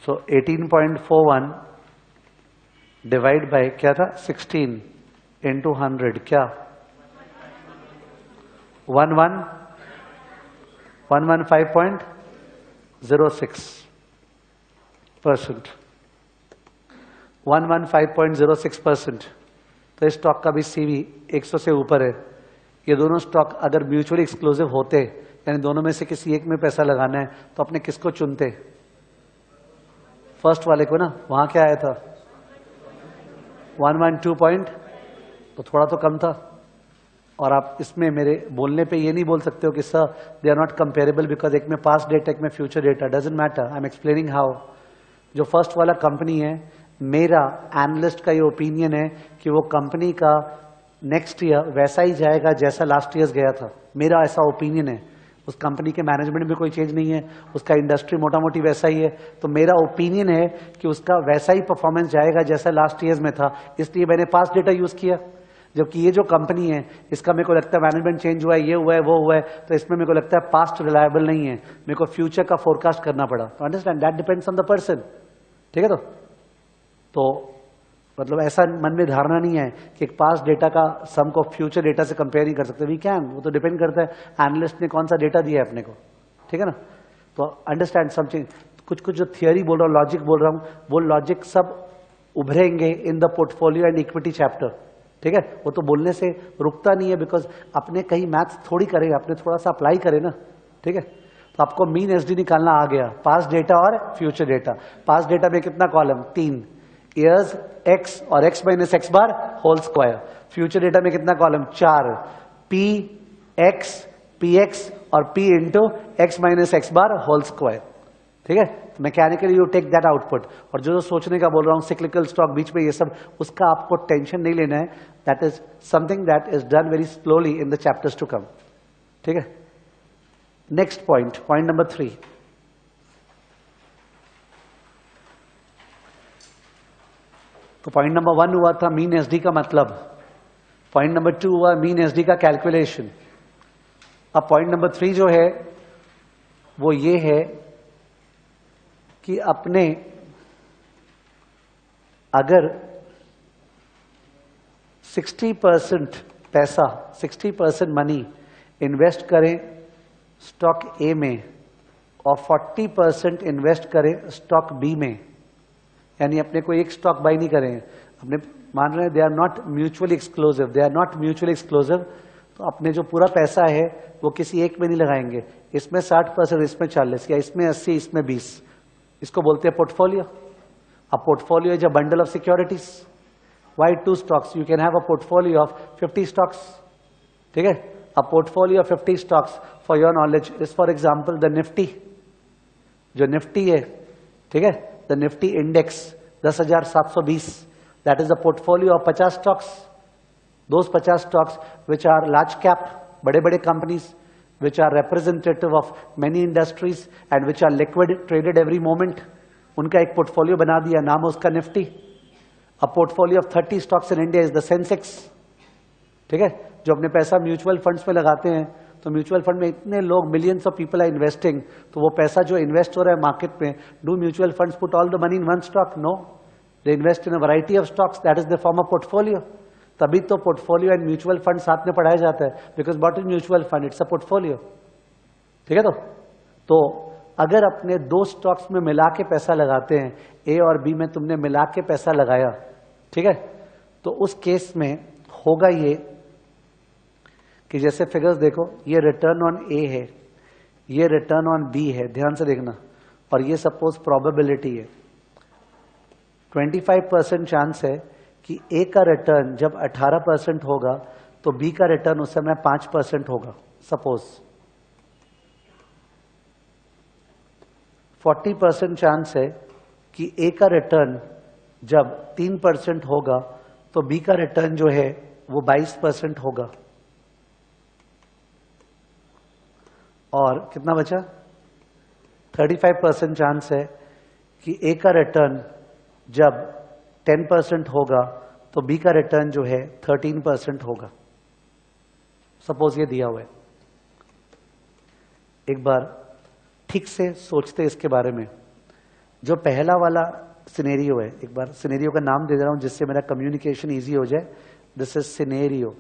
So 18.41 divide by क्या था? 16 into 100 क्या? 115.06%। 115.06%। तो इस स्टॉक का भी CV 100 से ऊपर है। ये दोनों स्टॉक अगर म्यूचुअली एक्सक्लूसिव होते, यानी दोनों में से किसी एक में पैसा लगाना है, तो अपने किसको चुनते? फर्स्ट वाले को ना। वहां क्या आया था? 112 पॉइंट, तो थोड़ा तो कम था। और आप इसमें मेरे बोलने पे ये नहीं बोल सकते हो कि sir they are not comparable because एक में पास्ट डेटा एक में future data. Doesn't matter, I am explaining how. जो फर्स्ट वाला कंपनी है, मेरा एनालिस्ट का ये ओपिनियन है कि वो कंपनी का नेक्स्ट ईयर वैसा ही जाएगा जैसा लास्ट ईयर गया था। मेरा ऐसा ओपिनियन है। उस कंपनी के मैनेजमेंट में कोई चेंज नहीं है, उसका इंडस्ट्री मोटा मोटी वैसा ही है, तो मेरा ओपिनियन है कि उसका वैसा ही परफॉर्मेंस जाएगा जैसा लास्ट ईयर में था, इसलिए मैंने पास्ट डेटा यूज किया। जबकि ये जो कंपनी है इसका मेरे को लगता है मैनेजमेंट चेंज हुआ है, ये हुआ है, वो हुआ है, तो इसमें मेरे को लगता है पास्ट रिलायबल नहीं है, मेरे को फ्यूचर का फोरकास्ट करना पड़ा। तो understand, that depends on the person, ठीक है। तो मतलब ऐसा मन में धारणा नहीं है कि एक पास्ट डेटा का सम को फ्यूचर डेटा से कंपेयर नहीं कर सकते। वी कैन, वो तो डिपेंड करता है एनालिस्ट ने कौन सा डेटा दिया है अपने को, ठीक है ना। तो अंडरस्टैंड समथिंग, कुछ कुछ जो थियरी बोल रहा हूँ, लॉजिक बोल रहा हूँ, वो लॉजिक सब उभरेंगे in the portfolio and equity chapter, ठीक है। वो तो बोलने से रुकता नहीं है, बिकॉज अपने कहीं मैथ्स थोड़ी करें, अपने थोड़ा सा अप्लाई करें ना, ठीक है। तो आपको मीन एसडी निकालना आ गया, पास्ट डेटा और फ्यूचर डेटा। पास्ट डेटा में कितना कॉलम? 3 ईयर्स एक्स और X minus x bar whole square. Future data में कितना column? 4 P X, P X और P into x minus x bar whole square, ठीक है। Mechanically you take that output. और जो सोचने का बोल रहा हूं, सिक्लिकल स्टॉक बीच में, ये सब उसका आपको टेंशन नहीं लेना है। That is something that is done very slowly in the chapters to come, ठीक है। Next point, point number 3। तो पॉइंट नंबर 1 हुआ था मीन एसडी का मतलब, पॉइंट नंबर 2 हुआ मीन एसडी का कैलकुलेशन। अब पॉइंट नंबर 3 जो है वो ये है कि अपने अगर 60% पैसा, 60% मनी इन्वेस्ट करें स्टॉक ए में और 40% इन्वेस्ट करें स्टॉक बी में, यानी अपने को एक स्टॉक बाई नहीं करें, अपने मान रहे हैं they are not mutually exclusive, they are not mutually exclusive, तो अपने जो पूरा पैसा है वो किसी एक में नहीं लगाएंगे। इसमें 60%, इसमें 40, या इसमें 80, इसमें 20, इसको बोलते हैं पोर्टफोलियो। अब portfolio is a bundle of securities. Why 2 stocks? You can have a portfolio of 50 stocks, ठीक है। A portfolio of 50 stocks, for your knowledge, is for example the Nifty. जो निफ्टी है, ठीक है, the Nifty index 10,720, that is a portfolio of 50 stocks, Those 50 stocks which are large cap, बड़े बड़े companies, which are representative of many industries and which are liquid, traded every moment, उनका एक portfolio बना दिया, नाम है उसका Nifty. A portfolio of 30 stocks in India is the Sensex. ठीक है, जो अपने पैसा म्यूचुअल फंड्स में लगाते हैं, तो म्यूचुअल फंड में इतने लोग, millions of people are investing, तो वो पैसा जो इन्वेस्ट हो रहा है मार्केट में, do mutual funds put all the money in one stock? No, they invest in a variety of stocks, that is the form of portfolio. तभी तो पोर्टफोलियो एंड म्यूचुअल फंड साथ में पढ़ाया जाता है, because what is mutual fund? It's a portfolio. ठीक है, तो अगर अपने दो स्टॉक्स में मिला के पैसा लगाते हैं, ए और बी में तुमने मिला के पैसा लगाया, ठीक है, तो उस केस में होगा ये कि जैसे फिगर्स देखो, ये रिटर्न ऑन ए है, ये रिटर्न ऑन बी है, ध्यान से देखना, और ये सपोज प्रोबेबिलिटी है. 25% चांस है कि ए का रिटर्न जब 18% होगा तो बी का रिटर्न उस समय 5% होगा. सपोज 40% चांस है कि ए का रिटर्न जब 3% होगा तो बी का रिटर्न जो है वो 22% होगा. और कितना बचा? 35% चांस है कि ए का रिटर्न जब 10% होगा तो बी का रिटर्न जो है 13% होगा. सपोज ये दिया हुआ है. एक बार ठीक से सोचते इसके बारे में. जो पहला वाला सिनेरियो है, एक बार सिनेरियो का नाम दे दे रहा हूं जिससे मेरा कम्युनिकेशन इजी हो जाए. This is scenario,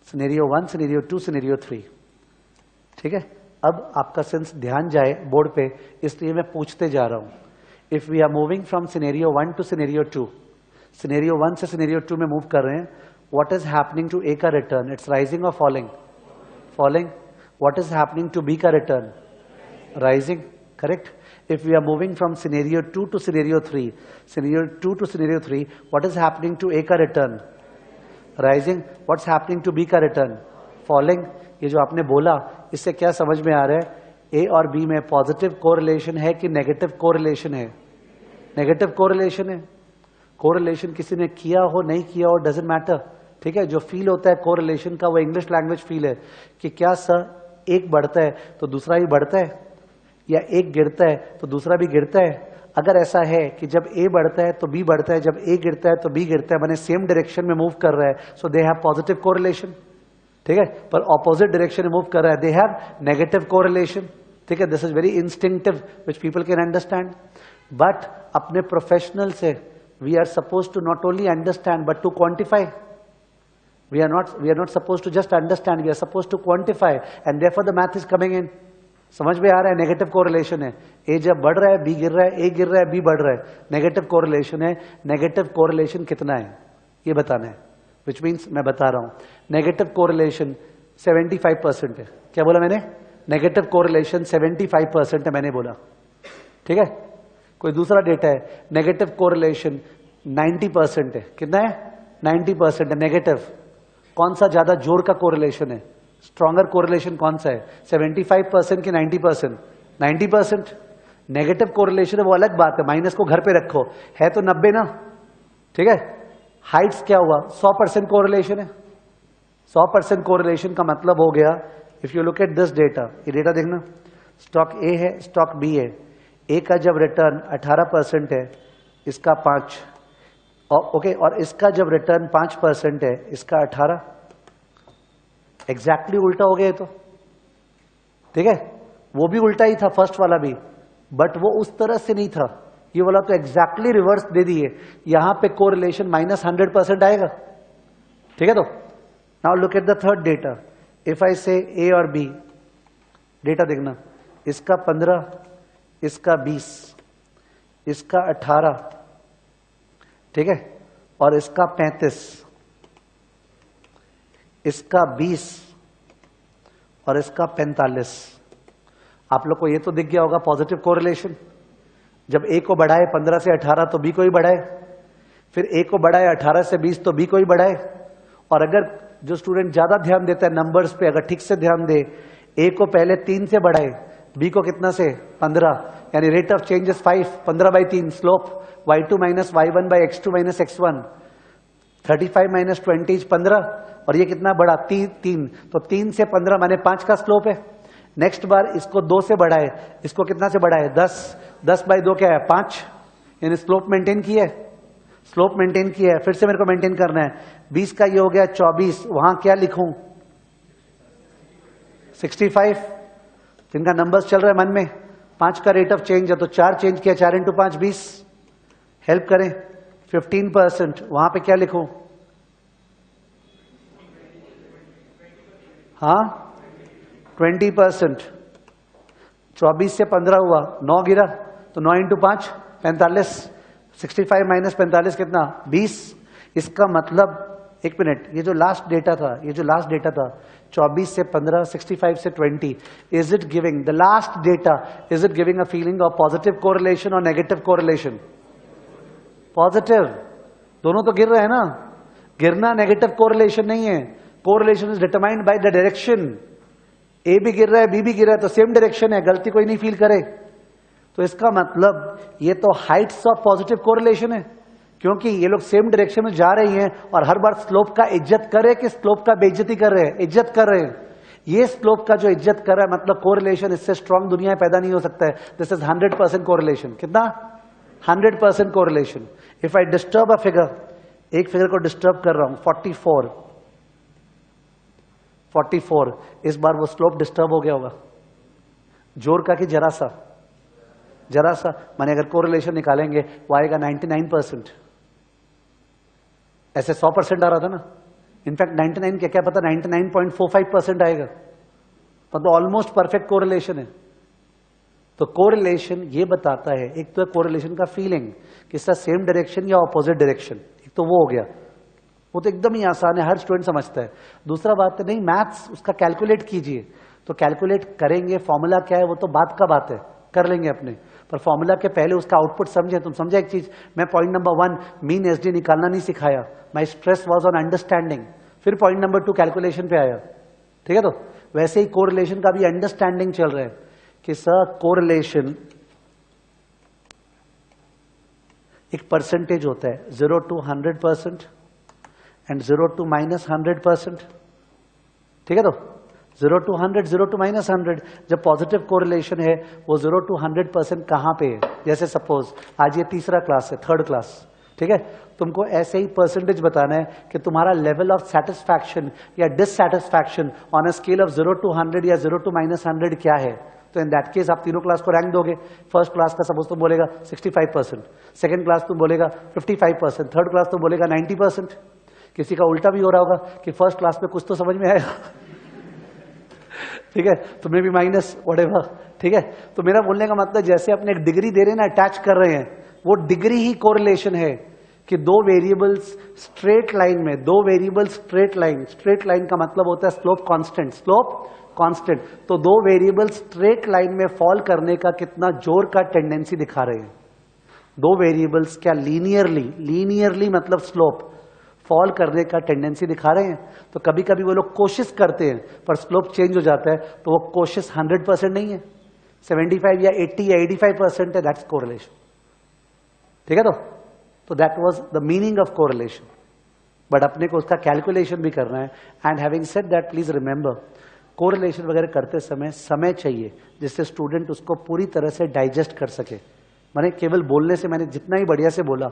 scenario 1, scenario 2, scenario 3. ठीक है, अब आपका सेंस ध्यान जाए बोर्ड पे, इसलिए मैं पूछते जा रहा हूं. If we are moving from scenario 1 to scenario 2, scenario 1 से सिनेरियो 2 में मूव कर रहे हैं, what is happening to A का रिटर्न? इट्स राइजिंग और falling? Falling. What is happening to B का return? Rising. Correct. If we are moving from scenario 2 to scenario 3, scenario 2 to scenario 3, what is happening to A का return? Rising. What's happening to B का return? Falling. ये जो आपने बोला, इससे क्या समझ में आ रहा है? A और B में पॉजिटिव कोरिलेशन है कि नेगेटिव कोरिलेशन है? नेगेटिव कोरिलेशन है. कोरिलेशन किसी ने किया हो नहीं किया हो डजंट मैटर. ठीक है, जो फील होता है कोरिलेशन का वो इंग्लिश लैंग्वेज फील है कि क्या सर एक बढ़ता है तो दूसरा भी बढ़ता है, या एक गिरता है तो दूसरा भी गिरता है. अगर ऐसा है कि जब ए बढ़ता है तो बी बढ़ता है, जब ए गिरता है तो बी गिरता है, माने सेम डायरेक्शन में मूव कर रहा है, सो दे हैव पॉजिटिव कोरिलेशन. ठीक है, पर ऑपोजिट डायरेक्शन में मूव कर रहा है, दे हैव नेगेटिव कोरिलेशन. ठीक है, this is very instinctive which people can understand. But अपने प्रोफेशनल से we are suppose to not only understand but to quantify. We are not suppose to just understand, we are suppose to quantify, and therefore the math is coming in. समझ में आ रहा है? Negative correlation है. ए जब बढ़ रहा है B गिर रहा है, ए गिर रहा है बी बढ़ रहा है, नेगेटिव कोरिलेशन है. नेगेटिव कोरिलेशन कितना है ये बताना है, विच मीन्स मैं बता रहा हूं नेगेटिव कोरिलेशन 75% है. क्या बोला मैंने? नेगेटिव कोरिलेशन 75% है मैंने बोला. ठीक है, कोई दूसरा डेटा है, नेगेटिव कोरिलेशन 90% है. कितना है? 90% है नेगेटिव. कौन सा ज्यादा जोर का कोरिलेशन है? स्ट्रॉन्गर कोरिलेशन कौन सा है? 75% कि 90%? 90%. नेगेटिव कोरिलेशन है वो अलग बात है, माइनस को घर पे रखो, है तो 90 ना. ठीक है, हाइट्स क्या हुआ? 100% कोरिलेशन है. 100% कोरिलेशन का मतलब हो गया, if you look at this data, ये डेटा देखना, स्टॉक ए है, स्टॉक बी है. ए का जब रिटर्न 18% है, इसका 5, ओके, और इसका जब रिटर्न 5% है, इसका 18. एग्जैक्टली उल्टा हो गया तो. ठीक है, वो भी उल्टा ही था फर्स्ट वाला भी, बट वो उस तरह से नहीं था. ये वाला तो एग्जैक्टली रिवर्स दे दिए. यहां पे कोरिलेशन -100% आएगा. ठीक है, तो now look at the third data. If I से ए और बी, डेटा देखना, इसका 15, इसका 20, इसका 18, ठीक है, और इसका 35, इसका 20 और इसका 45. आप लोग को ये तो दिख गया होगा पॉजिटिव कोरिलेशन. जब ए को बढ़ाए 15 से 18 तो बी को ही बढ़ाए, फिर ए को बढ़ाए 18 से 20 तो बी को ही बढ़ाए. और अगर जो स्टूडेंट ज्यादा ध्यान देता है नंबर्स पे, अगर ठीक से ध्यान दे, ए को पहले 3 से बढ़ाए, बी को कितना से? 15, यानी rate of change is 5, 15/3 slope y2 - y1 by x2 - x1. 35 minus 20 is 15, और ये कितना बढ़ा 3, तो 3 से 15 माने 5 का स्लोप है। नेक्स्ट बार इसको 2 से बढ़ाए, इसको कितना से बढ़ाए 10, 10 बाई 2 क्या है 5, यानी स्लोप मेंटेन की है, स्लोप मेंटेन की है। फिर से मेरे को मेंटेन करना है, 20 का ये हो गया 24, वहां क्या लिखूं 65, जिनका नंबर्स चल रहा है मन में, 5 का रेट ऑफ चेंज है तो 4 चेंज किया, 4 इंटू 5 20, हेल्प करें 15%, वहां पे क्या लिखूं, हाँ 20%, 24 से 15 हुआ 9 गिरा, तो 9 इंटू 5 45, 65 माइनस 45 कितना 20। इसका मतलब एक मिनट, ये जो लास्ट डेटा था, ये जो लास्ट डेटा था 24 से 15, 65 से 20, is it giving the last data, is it giving a feeling of positive correlation और नेगेटिव कोरिलेशन? पॉजिटिव, दोनों तो गिर रहे हैं ना, गिरना नेगेटिव कोरिलेशन नहीं है, correlation is determined by the direction. A भी गिर रहा है, बी भी गिर रहा है, तो सेम डायरेक्शन है, गलती कोई नहीं फील करे। तो इसका मतलब ये तो हाइट्स ऑफ पॉजिटिव कोरिलेशन है, क्योंकि ये लोग सेम डायरेक्शन में जा रही हैं और हर बार स्लोप का इज्जत करे कि स्लोप का बेइज्जती कर रहे हैं, इज्जत कर रहे हैं। ये स्लोप का जो इज्जत कर रहा है मतलब कोरिलेशन, इससे स्ट्रॉन्ग दुनिया पैदा नहीं हो सकता है। This is 100% correlation. कितना 100% correlation. If I disturb a figure, एक फिगर को डिस्टर्ब कर रहा हूं 44, इस बार वो स्लोप डिस्टर्ब हो गया होगा, जोर का कि जरा सा, जरा सा, माने अगर कोरिलेशन निकालेंगे वो आएगा 99%, ऐसे 100% आ रहा था ना, इनफैक्ट 99 क्या क्या पता 99.45% आएगा, मतलब ऑलमोस्ट परफेक्ट कोरिलेशन है। तो कोरिलेशन ये बताता है, एक तो कोरिलेशन का फीलिंग कि इसका सेम डायरेक्शन या ऑपोजिट डायरेक्शन, एक तो वो हो गया, वो तो एकदम ही आसान है, हर स्टूडेंट समझता है। दूसरा बात है नहीं मैथ्स, उसका कैलकुलेट कीजिए, तो कैलकुलेट करेंगे, फॉर्मूला क्या है वो तो बात का बात है, कर लेंगे अपने, पर फॉर्मूला के पहले उसका आउटपुट समझे। तुम समझे एक चीज, मैं पॉइंट नंबर 1 मीन एसडी निकालना नहीं सिखाया, माई स्ट्रेस वॉज ऑन अंडरस्टैंडिंग, फिर पॉइंट नंबर 2 कैलकुलेशन पे आया, ठीक है। तो वैसे ही कोरिलेशन का भी अंडरस्टैंडिंग चल रहा है कि सर कोरिलेशन एक परसेंटेज होता है, 0 to 100% एंड 0 to -100%, ठीक है। तो 0 to 100, 0 to -100, जब पॉजिटिव कोरिलेशन है वो 0 to 100% कहां पे है? जैसे सपोज आज ये तीसरा क्लास है, थर्ड क्लास, ठीक है, तुमको ऐसे ही परसेंटेज बताना है कि तुम्हारा लेवल ऑफ सेटिस्फैक्शन या dissatisfaction on a scale of 0 to 100 या 0 to -100 क्या है। तो इन दैट केस आप तीनों क्लास को रैंक दोगे। फर्स्ट क्लास का सपोज तुम बोलेगा 65%, सेकंड क्लास तुम बोलेगा 55%, थर्ड क्लास तुम बोलेगा 90%। किसी का उल्टा भी हो रहा होगा कि फर्स्ट क्लास में कुछ तो समझ में आएगा ठीक है, तो मे बी माइनस व्हाटएवर, ठीक है। तो मेरा बोलने का मतलब जैसे अपने एक डिग्री दे रहे हैं ना, अटैच कर रहे हैं, वो डिग्री ही कोरिलेशन है कि दो वेरिएबल्स स्ट्रेट लाइन में, दो variables straight line, straight line का मतलब होता है स्लोप कांस्टेंट, स्लोप कांस्टेंट। तो दो वेरिएबल्स स्ट्रेट लाइन में फॉल करने का कितना जोर का टेंडेंसी दिखा रहे हैं। दो वेरिएबल्स क्या लीनियरली, लीनियरली मतलब स्लोप फॉल करने का टेंडेंसी दिखा रहे हैं। तो कभी कभी वो लोग कोशिश करते हैं पर स्लोप चेंज हो जाता है, तो वो कोशिश 100% नहीं है, 75 या 80 या 85% है, दैट्स कोरिलेशन, ठीक है। तो that was the meaning of correlation, but अपने को उसका कैलकुलेशन भी करना है। And having said that, please remember correlation वगैरह करते समय समय चाहिए जिससे स्टूडेंट उसको पूरी तरह से डाइजेस्ट कर सके। मैंने केवल बोलने से, मैंने जितना ही बढ़िया से बोला,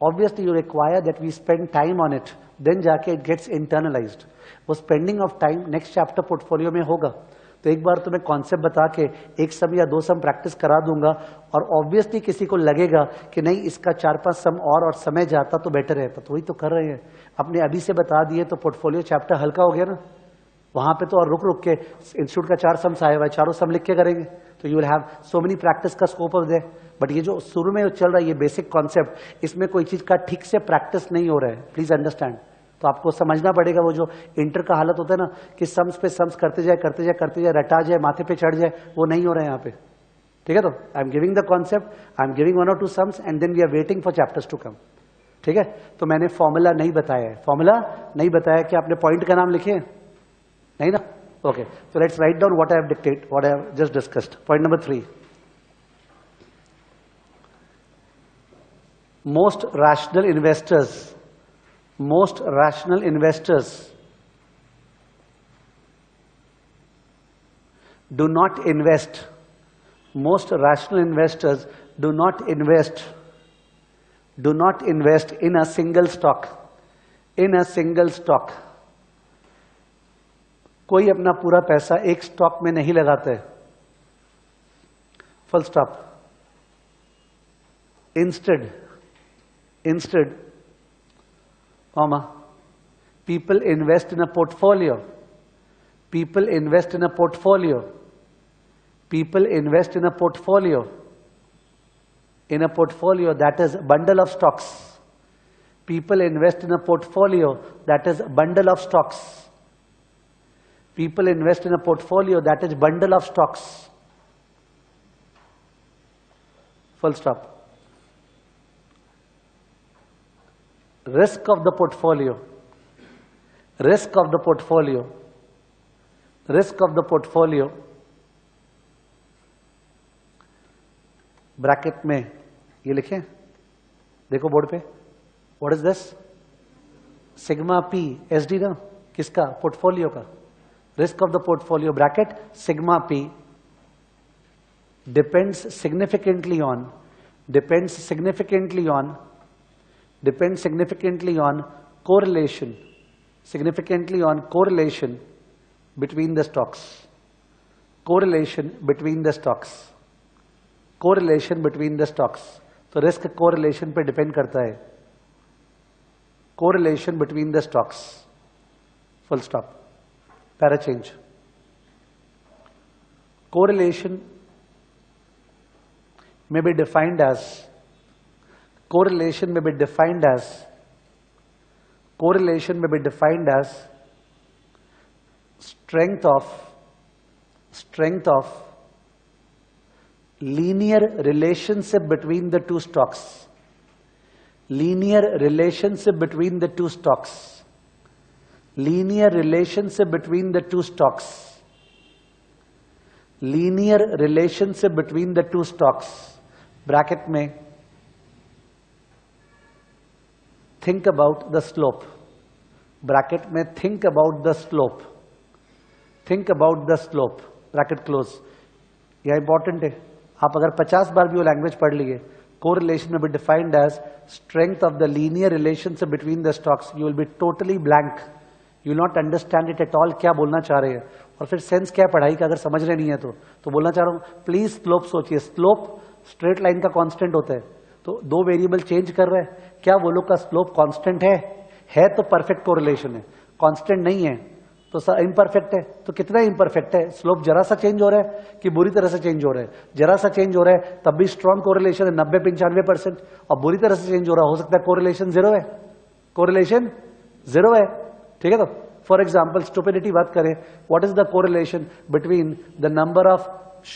obviously you require that we spend time on it, then जाके it gets internalized। वो spending of time next chapter portfolio में होगा। तो एक बार तुम्हें कॉन्सेप्ट बता के एक सम या दो सम प्रैक्टिस करा दूंगा, और ऑब्वियसली किसी को लगेगा कि नहीं इसका 4-5 सम और समय जाता तो बेटर है, तो वही तो कर रहे हैं। अपने अभी से बता दिए तो पोर्टफोलियो चैप्टर हल्का हो गया ना, वहां पे तो और रुक रुक के इंस्टीट्यूट का 4 सम्स आया हुआ है, चारों सम लिख के करेंगे, तो you will have so many practice का स्कोप ऑफ देयर। बट ये जो शुरू में चल रहा है ये बेसिक कॉन्सेप्ट, इसमें कोई चीज का ठीक से प्रैक्टिस नहीं हो रहा है, प्लीज अंडरस्टैंड। तो आपको समझना पड़ेगा, वो जो इंटर का हालत होता है ना कि सम्स पे सम्स करते जाए करते जाए करते जाए, रटा जाए, माथे पे चढ़ जाए, वो नहीं हो रहा है यहाँ पे, ठीक है। तो I am giving the concept, I am giving 1 or 2 sums and then we are waiting for chapters to come, ठीक है। तो मैंने फॉर्मूला नहीं बताया है, फॉर्मूला नहीं बताया कि आपने पॉइंट का नाम लिखे नहीं ना, okay. So let's write down what I have dictated, what I have just discussed. Point number 3. Most rational investors Most rational investors do not invest. Most rational investors do not invest in a single stock. In a single stock. कोई अपना पूरा पैसा एक stock में नहीं लगाते. Full stop. Instead, people invest in a portfolio. People invest in a portfolio. People invest in a portfolio. In a portfolio that is bundle of stocks. People invest in a portfolio that is bundle of stocks. People invest in a portfolio that is bundle of stocks. Full stop. Risk of the portfolio. Risk of the portfolio. Risk of the portfolio. Bracket में ये लिखें, देखो board पे. What is this? Sigma P S D ना, किसका? Portfolio का. Risk of the portfolio bracket sigma P depends significantly on correlation between the stocks. Correlation between the stocks. तो risk correlation पे डिपेंड करता है. Correlation between the stocks. Full stop. Para change. Correlation may be defined as strength of linear relationship between the two stocks. Linear relationship between the two stocks. Linear relationship between the two stocks. Linear relationship between the two stocks. Bracket में think about the slope. Bracket में think about the slope. Think about the slope. Bracket close. यह important है. आप अगर 50 बार भी वो language पढ़ लिए, कोरिलेशन में be defined as strength of the linear relationship between the stocks. You will be totally blank. You will not understand it at all. क्या बोलना चाह रहे हैं, और फिर सेंस क्या पढ़ाई का अगर समझ रहे नहीं है तो बोलना चाह रहा हूं प्लीज स्लोप सोचिए. स्लोप स्ट्रेट लाइन का कांस्टेंट होता है, तो दो वेरिएबल चेंज कर रहे हैं, क्या वो लोग का स्लोप कांस्टेंट है तो परफेक्ट कोरिलेशन है. कांस्टेंट नहीं है तो सर इम्परफेक्ट है. तो कितना इम्परफेक्ट है? स्लोप जरा सा चेंज हो रहा है कि बुरी तरह से चेंज हो रहा है? जरा सा चेंज हो रहा है तब भी स्ट्रॉन्ग कोरिलेशन है 90-95%, और बुरी तरह से चेंज हो रहा हो सकता है कोरिलेशन जीरो है. कोरिलेशन जीरो है. ठीक है. तो फॉर एग्जाम्पल स्टुपिडिटी बात करें, what is the correlation between the number of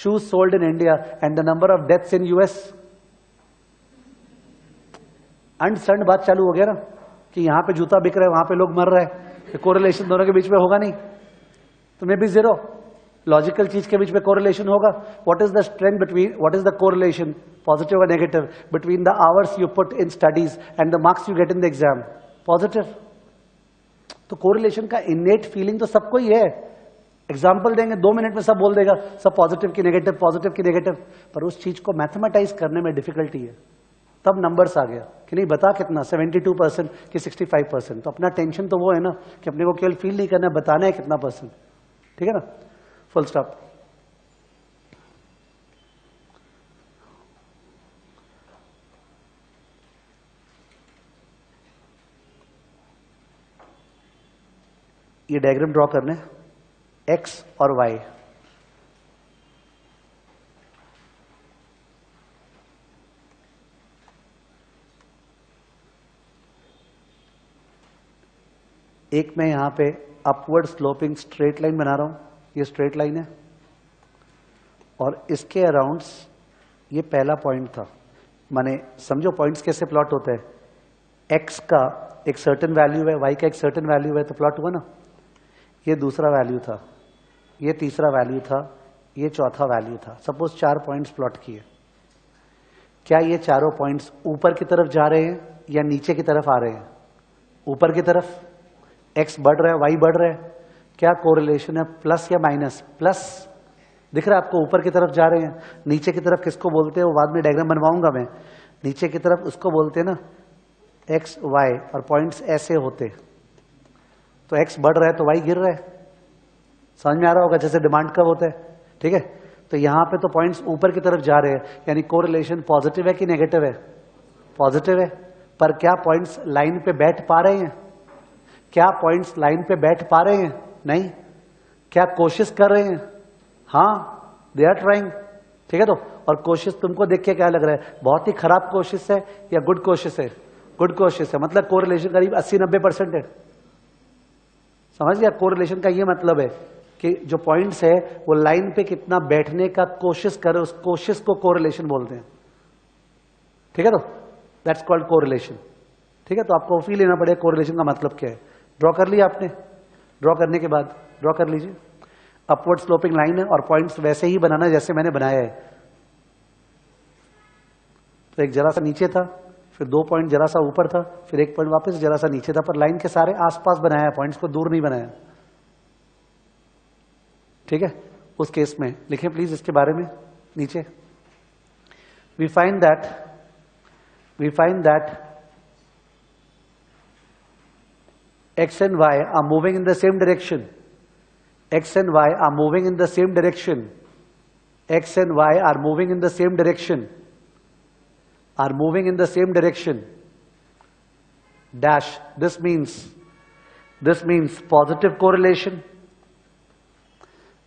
shoes sold in India and the number of deaths in US? अंड संड बात चालू हो गया ना कि यहां पे जूता बिक रहा है, वहां पे लोग मर रहे हैं. कोरिलेशन दोनों के बीच में होगा नहीं, तो मे बी जीरो. लॉजिकल चीज के बीच में कोरिलेशन होगा. What is the strength between, what is the correlation, positive और negative, between the hours you put in studies and the marks you get in the exam? Positive. तो correlation का innate feeling तो सबको ही है. Example देंगे 2 minute में सब बोल देगा, सब पॉजिटिव की नेगेटिव, पॉजिटिव की नेगेटिव. पर उस चीज को मैथमेटाइज करने में डिफिकल्टी है. तब नंबर्स आ गया कि नहीं बता कितना, 72% कि 65%. तो अपना टेंशन तो वो है ना कि अपने को केवल फील नहीं करना है, बताना है कितना परसेंट. ठीक है ना. Full stop. ये डायग्राम ड्रॉ करने एक्स और वाई. एक मैं यहां पे अपवर्ड स्लोपिंग स्ट्रेट लाइन बना रहा हूं. ये स्ट्रेट लाइन है और इसके अराउंड्स ये पहला पॉइंट था. माने समझो पॉइंट्स कैसे प्लॉट होते हैं. एक्स का एक सर्टेन वैल्यू है, वाई का एक सर्टेन वैल्यू है, तो प्लॉट हुआ ना. ये दूसरा वैल्यू था, ये तीसरा वैल्यू था, ये चौथा वैल्यू था. सपोज 4 पॉइंट्स प्लॉट किए. क्या ये चारों पॉइंट्स ऊपर की तरफ जा रहे हैं या नीचे की तरफ आ रहे हैं? ऊपर की तरफ x बढ़ रहा है, y बढ़ रहा है, क्या कोरिलेशन है, प्लस या माइनस? प्लस दिख रहा है आपको, ऊपर की तरफ जा रहे हैं। नीचे की तरफ किसको बोलते हैं, वो बाद में डायग्राम बनवाऊंगा मैं। नीचे की तरफ उसको बोलते हैं ना x y, और पॉइंट्स ऐसे होते, तो x बढ़ रहा है तो y गिर रहा है। समझ में आ रहा होगा जैसे डिमांड कर्व होता है, ठीक है। तो यहां पे तो पॉइंट्स ऊपर की तरफ जा रहे हैं, यानी कोरिलेशन पॉजिटिव है कि नेगेटिव है? पॉजिटिव है। पर क्या पॉइंट्स लाइन पे बैठ पा रहे हैं? क्या पॉइंट्स लाइन पे बैठ पा रहे हैं? नहीं। क्या कोशिश कर रहे हैं? हाँ, दे आर ट्राइंग, ठीक है। तो और कोशिश तुमको देख के क्या लग रहा है, बहुत ही खराब कोशिश है या गुड कोशिश है? गुड कोशिश है, मतलब कोरिलेशन करीब 80-90% है। समझ गया? कोरिलेशन का ये मतलब है कि जो पॉइंट्स है वो लाइन पे कितना बैठने का कोशिश करे, उस कोशिश को कोरिलेशन बोलते हैं, ठीक है। तो दैट्स कॉल्ड कोरिलेशन, ठीक है। तो आपको फील लेना पड़ेगा कोरिलेशन का मतलब क्या है। ड्रॉ कर लिया आपने? ड्रॉ करने के बाद ड्रॉ कर लीजिए, अपवर्ड स्लोपिंग लाइन है और पॉइंट्स वैसे ही बनाना जैसे मैंने बनाया है। तो एक जरा सा नीचे था, फिर 2 पॉइंट जरा सा ऊपर था, फिर 1 पॉइंट वापस जरा सा नीचे था, पर लाइन के सारे आसपास बनाया है, पॉइंट्स को दूर नहीं बनाया, ठीक है। उस केस में लिखें प्लीज इसके बारे में नीचे। We find that x and y are moving in the same direction. X and y are moving in the same direction. X and y are moving in the same direction. Are moving in the same direction. Dash. This means positive correlation.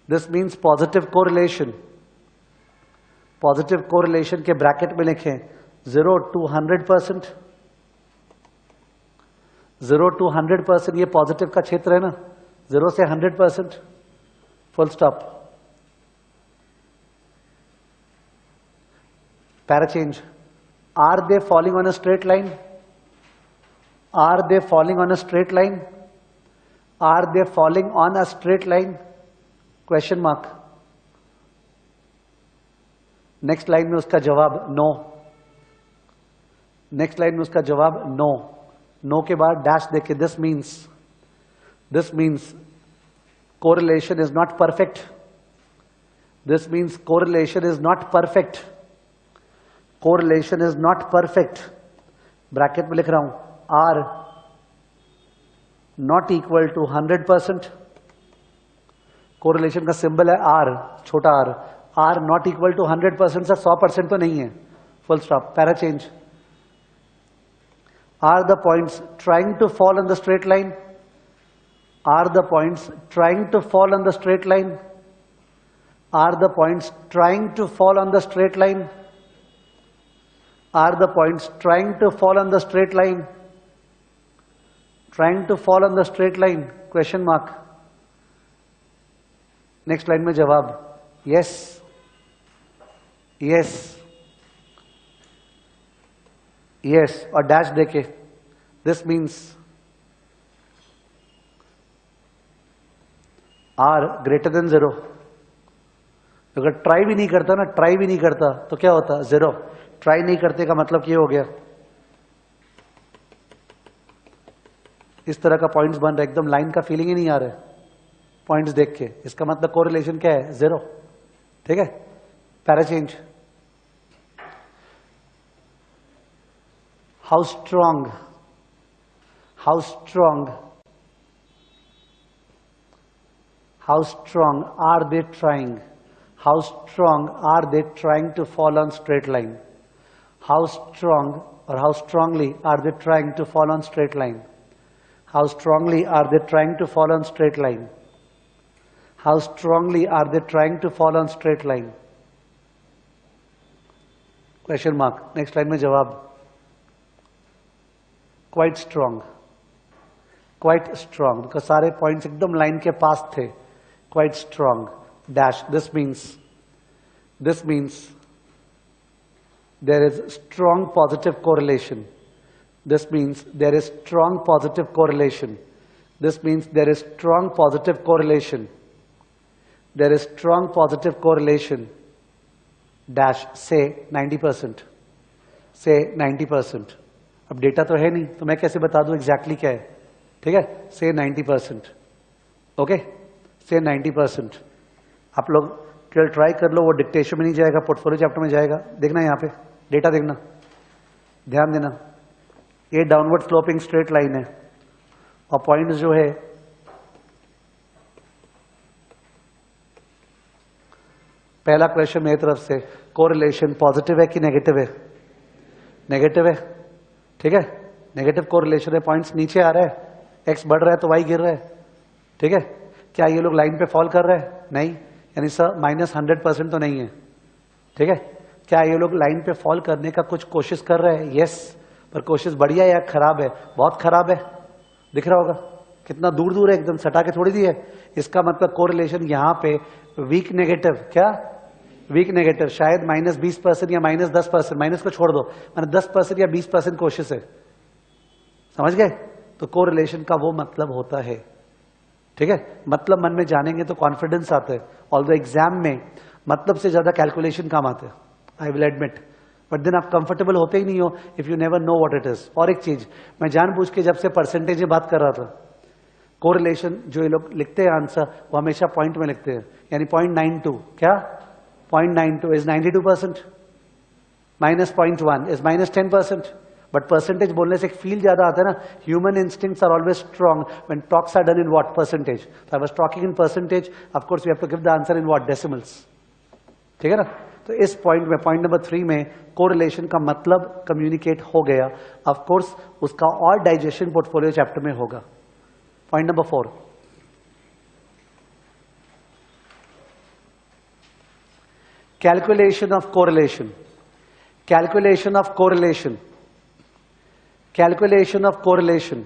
This means positive correlation. Positive correlation के bracket में लिखें 0 to 100%. 0 to 100%, ये positive का क्षेत्र है ना, 0 से 100%, full stop. Para change. Are they falling on a straight line? Are they falling on a straight line? Are they falling on a straight line? Question mark. Next line में उसका जवाब no. Next line में उसका जवाब no. No के बाद dash देके this means correlation is not perfect. This means correlation is not perfect. Correlation is not perfect. Bracket में लिख रहा हूं r not equal to 100%। Correlation का सिंबल है आर, छोटा r. R not equal to 100%, sir 100% तो नहीं है, full stop. Para change. Are the points trying to fall on the straight line? Are the points trying to fall on the straight line? Are the points trying to fall on the straight line? Are the points trying to fall on the straight line? Trying to fall on the straight line? Question mark. Next line में जवाब yes, yes, yes और dash देके this means r greater than 0। अगर try भी नहीं करता ना, try भी नहीं करता तो क्या होता? 0। ट्राई नहीं करते का मतलब ये हो गया, इस तरह का पॉइंट्स बन रहा है, एकदम लाइन का फीलिंग ही नहीं आ रहा है पॉइंट्स देख के। इसका मतलब कोरिलेशन क्या है? 0, ठीक है। Para change. How strong are they trying? How strong are they trying to fall on straight line? How strong or how strongly are they trying to fall on straight line? How strongly are they trying to fall on straight line? How strongly are they trying to fall on straight line? Question mark. Next line में जवाब quite strong, because सारे points एकदम line के पास थे। quite strong dash, this means there is strong positive correlation. This means there is strong positive correlation. This means there is strong positive correlation. There is strong positive correlation dash, say 90%, say 90%। अब data तो है नहीं तो मैं कैसे बता दूं exactly क्या है, ठीक है। से 90%, ओके, से 90%। आप लोग केवल ट्राई कर लो, वो डिक्टेशन में नहीं जाएगा, पोर्टफोलियो चैप्टर में जाएगा। देखना यहाँ पे डेटा देखना, ध्यान देना, ये डाउनवर्ड स्लोपिंग स्ट्रेट लाइन है और पॉइंट जो है पहला क्वेश्चन मेरी तरफ से, कोरिलेशन पॉजिटिव है कि नेगेटिव है? नेगेटिव है, ठीक है, नेगेटिव कोरिलेशन है। पॉइंट्स नीचे आ रहा है, एक्स बढ़ रहा है तो वाई गिर रहा है, ठीक है। क्या ये लोग लाइन पे फॉल कर रहे हैं? नहीं, यानी सर -100% तो नहीं है, ठीक है। क्या ये लोग लाइन पे फॉल करने का कुछ कोशिश कर रहे हैं? यस, पर कोशिश बढ़िया या खराब है? बहुत खराब है। दिख रहा होगा कितना दूर दूर है, एकदम सटा के थोड़ी दी है। इसका मतलब कोरिलेशन यहाँ पे वीक नेगेटिव, क्या वीक नेगेटिव, शायद -20% या -10%, माइनस को छोड़ दो, मैंने 10% या 20% कोशिश है, समझ गए। तो कोरिलेशन का वो मतलब होता है, ठीक है। मतलब मन में जानेंगे तो कॉन्फिडेंस आता है, ऑल्दो एग्जाम में मतलब से ज्यादा कैलकुलेशन काम आते हैं, I will admit, but then आप कंफर्टेबल होते ही नहीं हो if you never know what it is. और एक चीज, मैं जानबूझ के जब से परसेंटेज में बात कर रहा था, कोरिलेशन जो ये लोग लिखते हैं आंसर, वो हमेशा पॉइंट में लिखते हैं, यानी 0.92, क्या 0.92 इज 92%, -0.1 इज -10%। बट परसेंटेज बोलने से एक फील ज्यादा आता है ना, human instincts are always strong when talks are done in what, percentage. I was talking in percentage, of course we have to give the answer in what, decimals, ठीक है ना। तो इस पॉइंट में, पॉइंट नंबर 3 में correlation का मतलब communicate हो गया। ऑफ कोर्स उसका और डाइजेशन पोर्टफोलियो चैप्टर में होगा। Point number 4, calculation of correlation, calculation of correlation, calculation of correlation,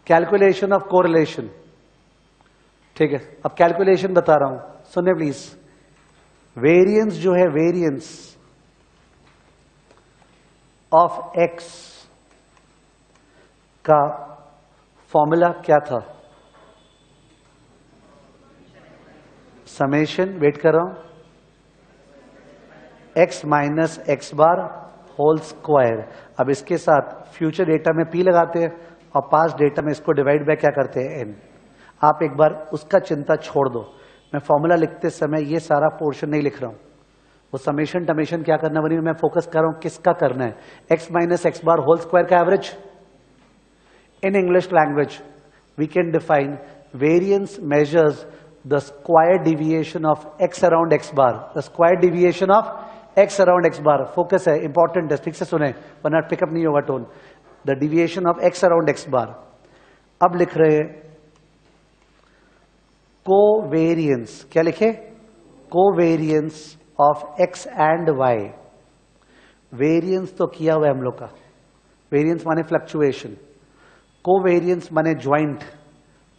calculation of correlation, ठीक है। अब कैलकुलेशन बता रहा हूं, सुनिए प्लीज। वेरिएंस जो है, वेरिएंस ऑफ एक्स का फॉर्मूला क्या था? समेशन, वेट कर रहा हूं, x minus x bar whole square. अब इसके साथ फ्यूचर डेटा में p लगाते हैं और पास्ट डेटा में इसको डिवाइड बाय क्या करते हैं, n। आप एक बार उसका चिंता छोड़ दो, मैं फॉर्मूला लिखते समय ये सारा पोर्शन नहीं लिख रहा हूं, वो समेशन टमेशन क्या करना बनी, मैं फोकस कर रहा हूं किसका करना है, x minus x bar whole square का average. In English language we can define variance measures the square deviation of x around x bar, the square deviation of x around x bar. Focus है, important है, ठीक से सुने वरना pickup नहीं होगा tone. The deviation of x around x bar. अब लिख रहे हैं कोवेरियंस, क्या लिखे, covariance of x and y। Variance तो किया हुआ है हम लोग का, वेरियंस माने फ्लक्चुएशन, कोवेरियंस माने ज्वाइंट,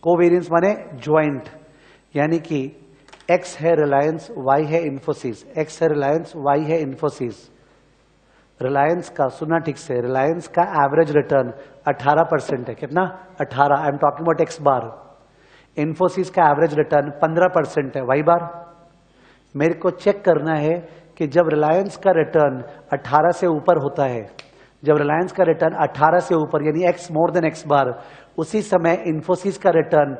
कोवेरियंस माने ज्वाइंट, यानी कि x है रिलायंस, y है इन्फोसिस, x है रिलायंस, y है इन्फोसिस। रिलायंस का, सुना ठीक से, रिलायंस का एवरेज रिटर्न 18% है, कितना 18, I am talking about x बार। इन्फोसिस का एवरेज रिटर्न 15% है, y बार। मेरे को चेक करना है कि जब रिलायंस का रिटर्न 18 से ऊपर होता है, जब रिलायंस का रिटर्न 18 से ऊपर यानी x मोर देन x बार, उसी समय इन्फोसिस का रिटर्न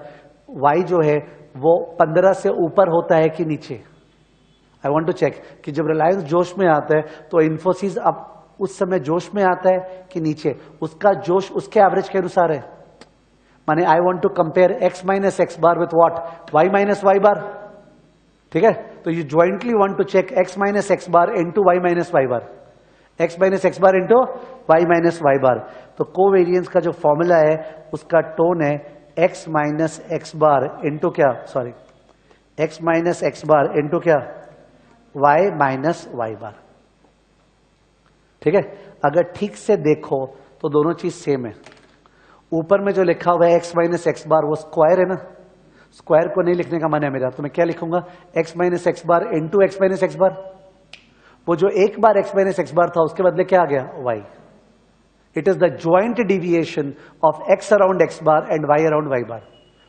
y जो है वो 15 से ऊपर होता है कि नीचे। आई वॉन्ट टू चेक कि जब रिलायंस जोश में आता है तो इन्फोसिस अब उस समय जोश में आता है कि नीचे, उसका जोश उसके एवरेज के अनुसार है। माने I want to compare x minus x bar with what, y minus Y bar, ठीक है। तो you jointly want to check x minus x bar into Y minus Y bar, x minus x bar into Y minus Y bar. तो covariance का जो formula है उसका tone है x minus x bar into क्या, sorry, x minus x bar into क्या, y minus Y bar, ठीक है। अगर ठीक से देखो तो दोनों चीज सेम है। ऊपर में जो लिखा हुआ है x माइनस एक्स बार वो स्क्वायर है ना, स्क्वायर को नहीं लिखने का मन है मेरा, तो मैं क्या लिखूंगा, x minus x bar into x minus x बार। वो जो एक बार x माइनस एक्स बार था उसके बदले क्या आ गया, y। It is the joint deviation of x around x bar and y around y bar.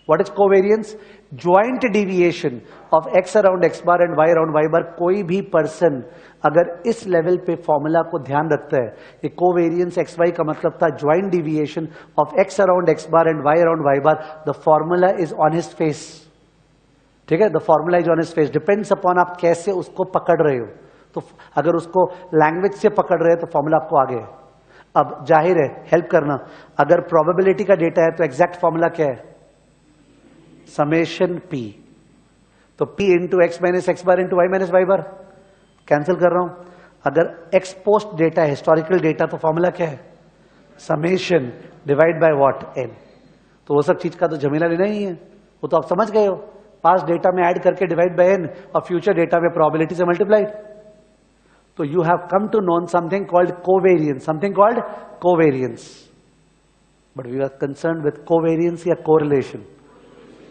What is covariance? Joint deviation of x around x bar and y around y बार। कोई भी person अगर इस level पे formula को ध्यान रखता है, ये कोवेरियंस xy का मतलब था joint deviation of x around x bar and y around y bar, the formula is on his face. ठीक है, the formula is on his face, depends upon आप कैसे उसको पकड़ रहे हो। तो अगर उसको लैंग्वेज से पकड़ रहे हो तो फॉर्मूला आपको आगे है। अब जाहिर है, हेल्प करना, अगर प्रोबेबिलिटी का डेटा है तो एग्जैक्ट फॉर्मूला क्या है? Summation p। तो p into x minus x bar into Y minus Y bar. Cancel कर रहा हूं। अगर एक्स पोस्ट डेटा है, हिस्टोरिकल डेटा, तो फॉर्मूला क्या है? Summation divide by what? n। तो वो सब चीज का तो झमेला लेना ही है, वो तो आप समझ गए हो। पास्ट डेटा में ऐड करके डिवाइड बाय n और फ्यूचर डेटा में प्रोबेबिलिटी से मल्टीप्लाइड। तो you have come to known something called covariance, something called covariance. But we are concern with covariance या कोरिलेशन?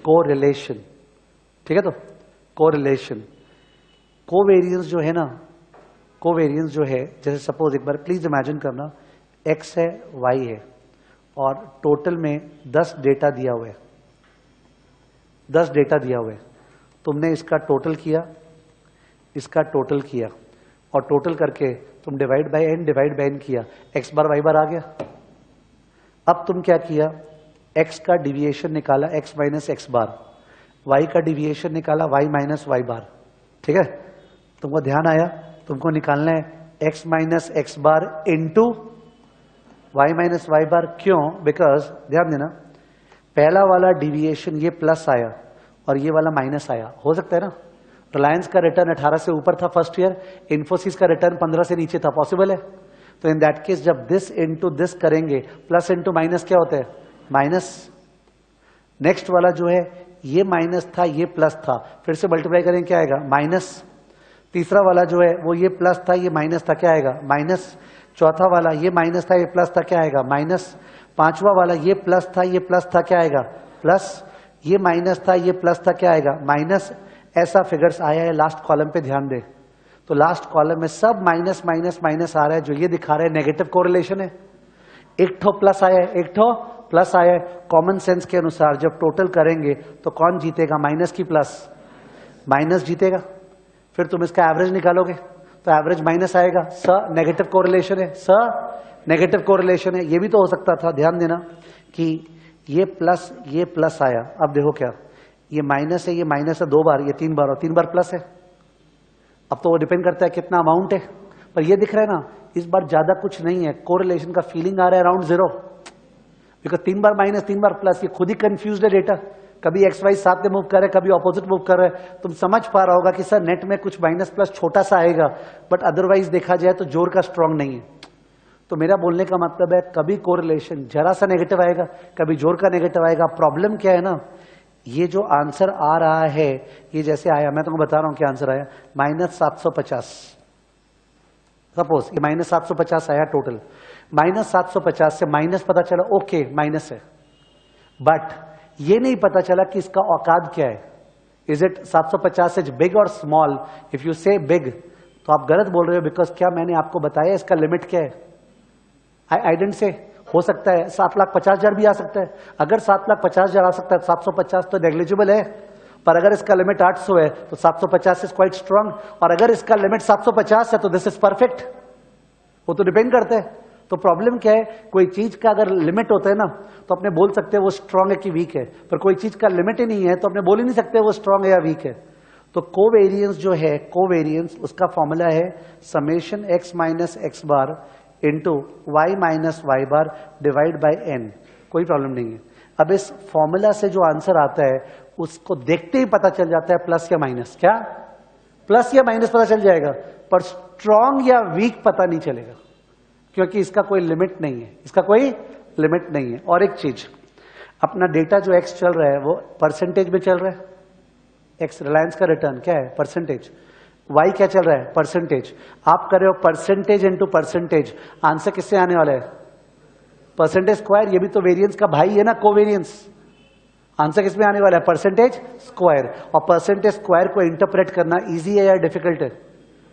कोरिलेशन। ठीक है, तो कोरिलेशन। कोवेरियंस जो है ना, कोवेरियंस जो है, जैसे सपोज एक बार प्लीज इमेजिन करना, x है, y है और टोटल में 10 डेटा दिया हुआ है, 10 डेटा दिया हुआ है। तुमने इसका टोटल किया, इसका टोटल किया और टोटल करके तुम डिवाइड बाय n किया, x बार y बार आ गया। अब तुम क्या किया? x का डिविएशन निकाला, x माइनस एक्स बार, y का डिविएशन निकाला, y माइनस वाई बार। ठीक है, तुमको ध्यान आया? तुमको निकालना है x minus x bar into Y minus Y बार। क्यों? बिकॉज ध्यान देना, पहला वाला डिविएशन ये प्लस आया और ये वाला माइनस आया। हो सकता है ना, रिलायंस का रिटर्न 18 से ऊपर था फर्स्ट ईयर, इन्फोसिस का रिटर्न 15 से नीचे था, पॉसिबल है? तो इन दैट केस जब दिस इंटू दिस करेंगे, प्लस इंटू माइनस क्या होता है? माइनस। नेक्स्ट वाला जो है ये माइनस था, ये प्लस था, फिर से मल्टीप्लाई करेंगे क्या आएगा? माइनस। तीसरा वाला जो है वो ये प्लस था, ये माइनस था, क्या आएगा? माइनस। चौथा वाला ये माइनस था, ये प्लस था, क्या आएगा? माइनस। पांचवा वाला ये प्लस था, ये प्लस था, क्या आएगा? प्लस। ये माइनस था, ये प्लस था, क्या आएगा? माइनस। ऐसा फिगर्स आया है। लास्ट कॉलम पे ध्यान दे, तो लास्ट कॉलम में सब माइनस माइनस माइनस आ रहा है, जो ये दिखा रहा है नेगेटिव कोरिलेशन है। एक ठो प्लस आया है, एक ठो प्लस आया है। कॉमन सेंस के अनुसार जब टोटल करेंगे तो कौन जीतेगा? माइनस की प्लस? माइनस जीतेगा। फिर तुम इसका एवरेज निकालोगे तो एवरेज माइनस आएगा। स नेगेटिव कोरिलेशन है, स नेगेटिव कोरिलेशन है। ये भी तो हो सकता था, ध्यान देना, कि ये प्लस आया। अब देखो क्या, ये माइनस है, ये माइनस है 2 बार, ये 3 बार और 3 बार प्लस है। अब तो वो डिपेंड करता है कितना अमाउंट है, पर ये दिख रहा है ना, इस बार ज्यादा कुछ नहीं है। कोरिलेशन का फीलिंग आ रहा है around 0, because 3 bar minus 3 bar plus, ये खुद ही कंफ्यूज्ड है डेटा। कभी एक्स वाई साथ में मूव कर रहे, कभी ऑपोजिट मूव कर रहे। तुम समझ पा रहा होगा कि सर नेट में कुछ माइनस प्लस छोटा सा आएगा, बट अदरवाइज देखा जाए तो जोर का स्ट्रांग नहीं है। तो मेरा बोलने का मतलब है, कभी कोरिलेशन जरा सा नेगेटिव आएगा, कभी जोर का नेगेटिव आएगा। प्रॉब्लम क्या है ना, ये जो आंसर आ रहा है, ये जैसे आया, मैं तुमको बता रहा हूं क्या आंसर आया, -750। सपोज ये -750 आया टोटल, -750 से माइनस पता चला, ओके माइनस है, बट ये नहीं पता चला कि इसका औकात क्या है। इज इट 750 इज बिग और स्मॉल? इफ यू से बिग तो आप गलत बोल रहे हो, बिकॉज क्या मैंने आपको बताया इसका लिमिट क्या है? आई डेंट से। हो सकता है 7,50,000 भी आ सकता है। अगर 7,50,000 आ सकता है, 750 तो नेग्लिजिबल है, पर अगर इसका लिमिट 800 है तो 750 इज क्वाइट स्ट्रांग, और अगर इसका लिमिट 750 है तो दिस इज परफेक्ट। वो तो डिपेंड करता है। तो प्रॉब्लम क्या है, कोई चीज का अगर लिमिट होता है ना तो अपने बोल सकते हैं वो स्ट्रांग है कि वीक है, पर कोई चीज का लिमिट ही नहीं है तो अपने बोल ही नहीं सकते वो स्ट्रांग है या वीक है। तो कोवेरियंस जो है, कोवेरियंस उसका फॉर्मूला है summation x minus x bar into Y minus Y bar divide by n। कोई प्रॉब्लम नहीं है। अब इस फॉर्मूला से जो आंसर आता है उसको देखते ही पता चल जाता है प्लस या माइनस। क्या प्लस या माइनस पता चल जाएगा, पर स्ट्रांग या वीक पता नहीं चलेगा, क्योंकि इसका कोई लिमिट नहीं है, इसका कोई लिमिट नहीं है। और एक चीज, अपना डेटा जो x चल रहा है वो परसेंटेज में चल रहा है। x रिलायंस का रिटर्न क्या है? परसेंटेज। y क्या चल रहा है? परसेंटेज। आप कर रहे हो परसेंटेज इनटू परसेंटेज, आंसर किससे आने वाला है? Percentage square. ये भी तो वेरिएंस का भाई है ना, कोवेरियंस। आंसर किसमें आने वाला है? Percentage square. और परसेंटेज स्क्वायर को इंटरप्रेट करना इजी है या डिफिकल्ट है?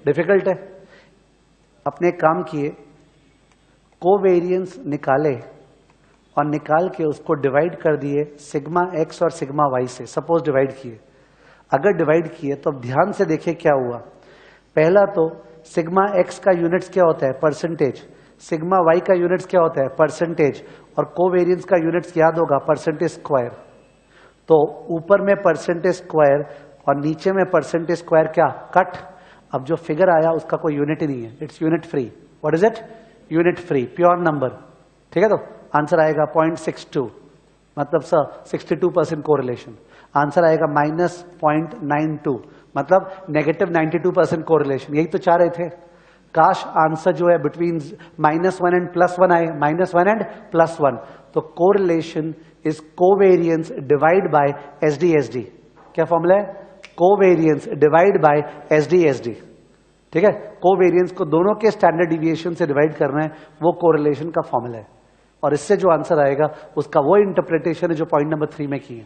डिफिकल्ट है। अपने काम किए, कोवेरियंस निकाले और निकाल के उसको डिवाइड कर दिए सिग्मा एक्स और सिग्मा वाई से। सपोज डिवाइड किए, अगर डिवाइड किए तो अब ध्यान से देखिए क्या हुआ। पहला तो सिग्मा एक्स का यूनिट्स क्या होता है, परसेंटेज। सिग्मा वाई का यूनिट्स क्या होता है, परसेंटेज। और कोवेरियंस का यूनिट्स याद होगा, परसेंटेज स्क्वायर। तो ऊपर में परसेंटेज स्क्वायर और नीचे में परसेंटेज स्क्वायर क्या, कट। अब जो फिगर आया उसका कोई यूनिट ही नहीं है, its unit free. What is it, unit free, pure number. ठीक है, तो आंसर आएगा 0.62, मतलब सर 62% कोरिलेशन। आंसर आएगा -0.92, मतलब -92% कोरिलेशन। यही तो चाह रहे थे। काश आंसर जो है बिटवीन -1 एंड +1 आए, -1 एंड +1। तो correlation is covariance divide by SD. क्या फॉर्मूला है, कोवेरियंस डिवाइड बाय एसडी। ठीक है, कोवेरियंस को दोनों के स्टैंडर्ड डिविएशन से डिवाइड करना है, वो कोरिलेशन का फॉर्मूला है। और इससे जो आंसर आएगा उसका वो इंटरप्रिटेशन है जो पॉइंट नंबर 3 में की है।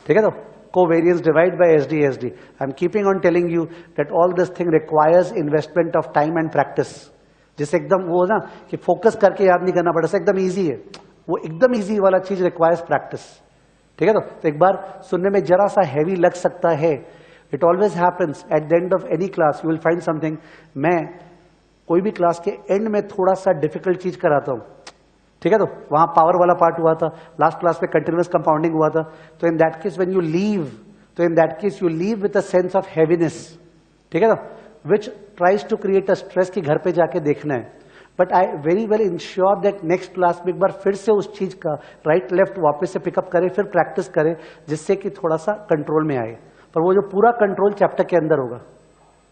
ठीक है, तो covariance divide by SD. I'm keeping on telling you that all this thing requires investment of time and practice. जिसे एकदम वो ना कि फोकस करके याद नहीं करना पड़ता, एकदम इजी है वो, एकदम इजी वाला चीज रिक्वायर्स प्रैक्टिस। ठीक है, तो एक बार सुनने में जरा सा हैवी लग सकता है। It always happens at the end of any class, you will find something. मैं कोई भी क्लास के एंड में थोड़ा सा डिफिकल्ट चीज कराता हूं। ठीक है, तो वहां पावर वाला पार्ट हुआ था, लास्ट क्लास में कंटिन्यूअस कंपाउंडिंग हुआ था। तो in that case when you leave, तो in that case you leave with a sense of heaviness. ठीक है ना, which tries to create a stress की घर पे जाके देखना है। But I very well ensure that next class में एक बार फिर से उस चीज का राइट लेफ्ट वापस से पिकअप करें, फिर प्रैक्टिस करें, जिससे कि थोड़ा सा कंट्रोल में आए। पर वो जो पूरा कंट्रोल चैप्टर के अंदर होगा।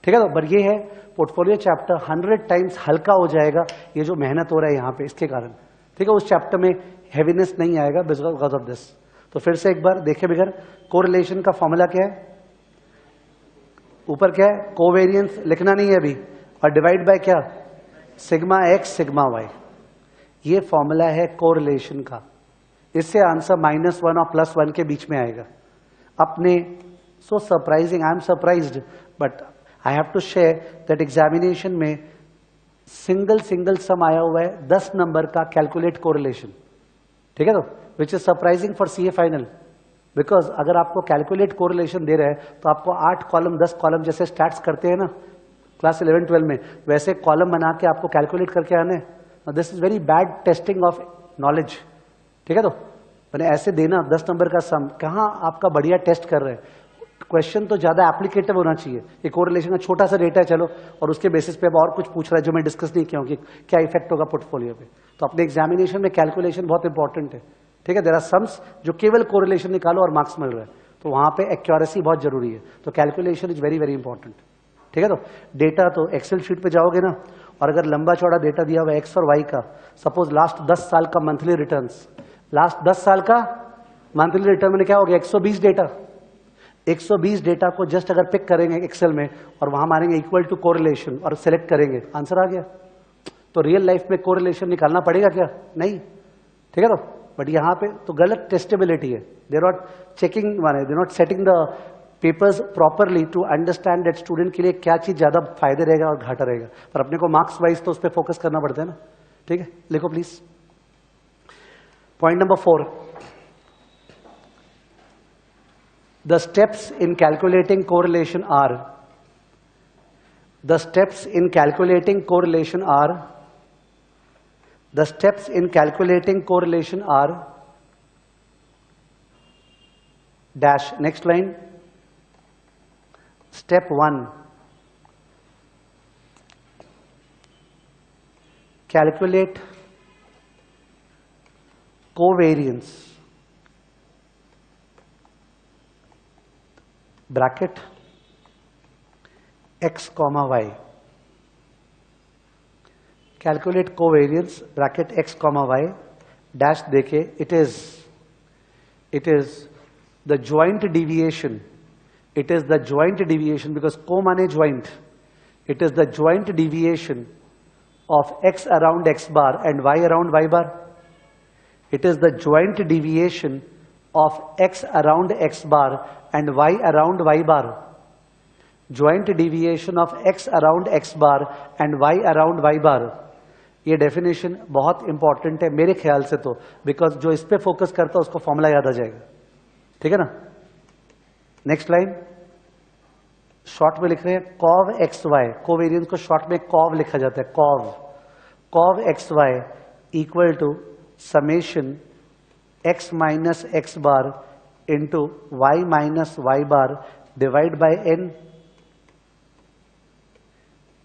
ठीक है, तो पर ये है पोर्टफोलियो चैप्टर 100 टाइम्स हल्का हो जाएगा, ये जो मेहनत हो रहा है यहाँ पे, इसके कारण। ठीक है, उस चैप्टर में हैवीनेस नहीं आएगा बिकॉज ऑफ दिस। तो फिर से एक बार देखे बगैर, कोरिलेशन का फॉर्मूला क्या है, ऊपर क्या है, कोवेरियंस लिखना नहीं है अभी, और डिवाइड बाय क्या, सिग्मा एक्स सिग्मा वाई। ये फॉर्मूला है कोरिलेशन का। इससे आंसर -1 और +1 के बीच में आएगा। अपने so surprising, I am surprised, but I have to share that examination में सिंगल सम आया हुआ है 10 नंबर का, कैलकुलेट कोरिलेशन। ठीक है, तो which is surprising for CA final, because अगर आपको कैलकुलेट कोरिलेशन दे रहे हैं तो आपको 8 कॉलम 10 कॉलम जैसे स्टैट्स करते हैं ना क्लास 11-12 में, वैसे कॉलम बना के आपको कैलकुलेट करके आने। This is very bad testing of knowledge. ठीक है, तो मैंने ऐसे देना 10 नंबर का सम, कहाँ आपका बढ़िया टेस्ट कर रहे हैं। क्वेश्चन तो ज्यादा एप्लीकेटिव होना चाहिए। ये कोरिलेशन का छोटा सा डेटा है, चलो, और उसके बेसिस पे अब और कुछ पूछ रहा है जो मैं डिस्कस नहीं किया हूं कि क्या इफेक्ट होगा पोर्टफोलियो पे। तो अपने एग्जामिनेशन में कैलकुलेशन बहुत इंपॉर्टेंट है। ठीक है, देयर आर सम्स जो केवल कोरिलेशन निकालो और मार्क्स मिल रहा है, तो वहां पे एक्यूरेसी बहुत जरूरी है। तो calculation is very very important. ठीक है, तो डेटा तो एक्सेल शीट पे जाओगे ना, और अगर लंबा चौड़ा डेटा दिया हुआ है एक्स और वाई का, सपोज लास्ट 10 साल का मंथली रिटर्न्स, लास्ट 10 साल का मंथली रिटर्न में क्या हो गया, 120 डेटा। 120 डेटा को जस्ट अगर पिक करेंगे एक्सेल में और वहां मारेंगे इक्वल टू कोरिलेशन और सिलेक्ट करेंगे, आंसर आ गया। तो रियल लाइफ में कोरिलेशन निकालना पड़ेगा क्या, नहीं। ठीक है, तो बट यहां पे तो गलत टेस्टेबिलिटी है। दे आर नॉट चेकिंग, माने they not setting the papers properly to understand that student के लिए क्या चीज ज्यादा फायदे रहेगा और घाटा रहेगा। पर अपने को मार्क्स वाइज तो उस पर फोकस करना पड़ता है ना। ठीक है, लिखो please. Point number 4, the steps in calculating correlation are, the steps in calculating correlation are, the steps in calculating correlation are dash, next line, step 1, calculate covariance bracket x, y, calculate covariance bracket x, y, dash देके, it is the joint deviation, it is the joint deviation, because co माने joint, it is the joint deviation of x around x bar and y around y bar. It is the joint deviation of x around x bar and y around y bar. Joint deviation of x around x bar and y around y bar. ये definition बहुत important है मेरे ख्याल से, तो because जो इस पे फोकस करता है उसको फॉर्मूला याद आ जाएगा। ठीक है ना। नेक्स्ट लाइन शॉर्ट में लिख रहे हैं कॉव एक्स वाई, कोवेरियंस को शॉर्ट में कॉव लिखा जाता है, cov. Cov X Y equal to summation x minus x bar into Y minus Y bar divide by N.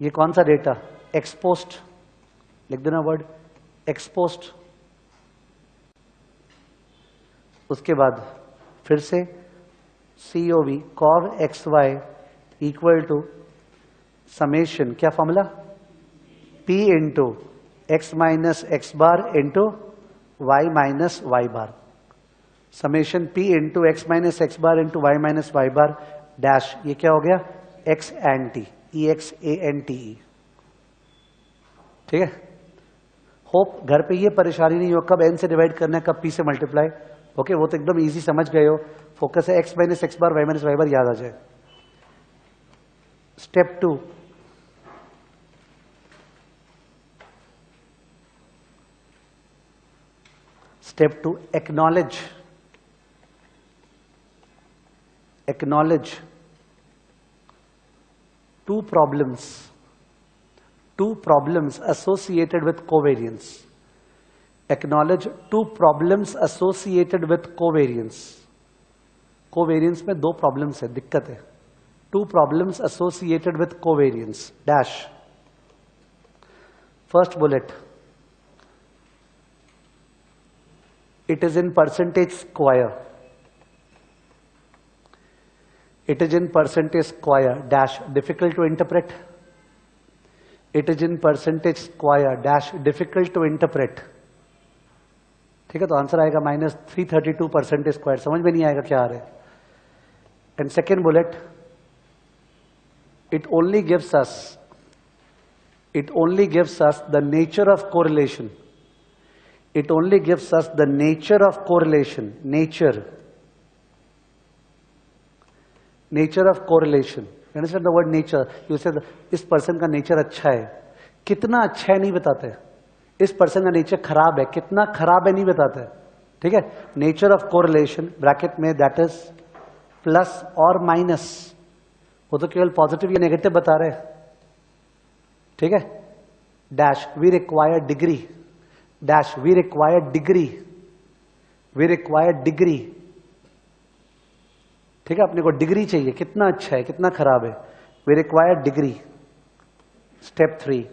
ये कौन सा डेटा? एक्सपोस्ट, लिख देना वर्ड एक्सपोस्ट। उसके बाद फिर से COV cov X Y equal to summation, क्या formula? P into x minus x bar into Y minus Y bar, summation P into x minus x bar into Y minus Y bar dash, ये क्या हो गया? Ex ante, EXANTE। ठीक है। Hope घर पे ये परेशानी नहीं हो कब n से डिवाइड करना है कब p से मल्टीप्लाई। ओके, वो तो एकदम इजी समझ गए हो। फोकस है एक्स माइनस एक्स बार वाई माइनस वाई बार याद आ जाए। Step 2, step 2 acknowledge two problems associated with covariance. Acknowledge two problems associated with covariance. Covariance में दो problems है, दिक्कत है। Two problems associated with covariance dash। First bullet, it is in percentage square, it is in percentage square dash difficult to interpret, it is in percentage square dash difficult to interpret। ठीक है, तो answer आएगा -332 percentage square. समझ में नहीं आएगा क्या आ रहा है। And second bullet, it only gives us the nature of correlation, it only gives us the nature of correlation, nature of correlation। You understand the word nature? You say इस person का nature अच्छा है, कितना अच्छा है नहीं बताते। इस पर्सन का नेचर खराब है, कितना खराब है नहीं बताते। ठीक है, नेचर ऑफ कोरिलेशन ब्रैकेट में दैट इज प्लस और माइनस, वो तो केवल पॉजिटिव या नेगेटिव बता रहे हैं। ठीक है, dash we require degree, dash we require degree, we require degree. ठीक है, अपने को डिग्री चाहिए, कितना अच्छा है कितना खराब है, we require degree. Step 3,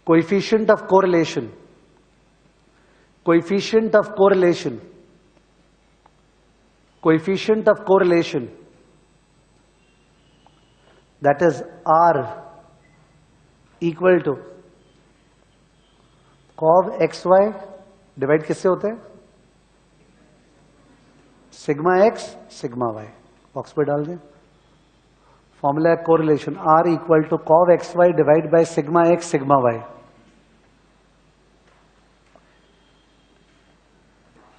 coefficient of correlation, coefficient of correlation, coefficient of correlation that is R equal to cov X Y divide किससे होते हैं? Sigma X sigma Y. Box पे डाल दें, फॉर्मूला है correlation R equal to cov X Y divide by sigma X sigma Y.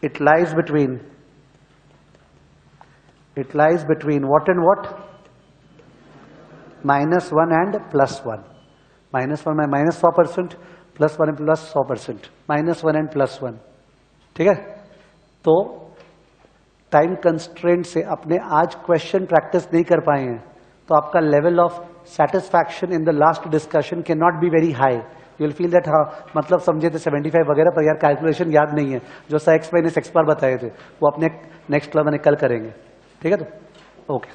It lies between what and what? -1 and +1। -1 में -100%, +1 +100%, -1 and +1। ठीक है, तो टाइम कंस्ट्रेंट से अपने आज क्वेश्चन प्रैक्टिस नहीं कर पाए हैं, तो आपका level of satisfaction in the last discussion can not be very high. You will feel that हाँ मतलब समझे थे 75 वगैरह, पर यार कैलकुलेशन याद नहीं है। जो सा एक्स माइनस एक्स बार बताए थे वो अपने नेक्स्ट क्लास में कल करेंगे। ठीक है, तो ओके।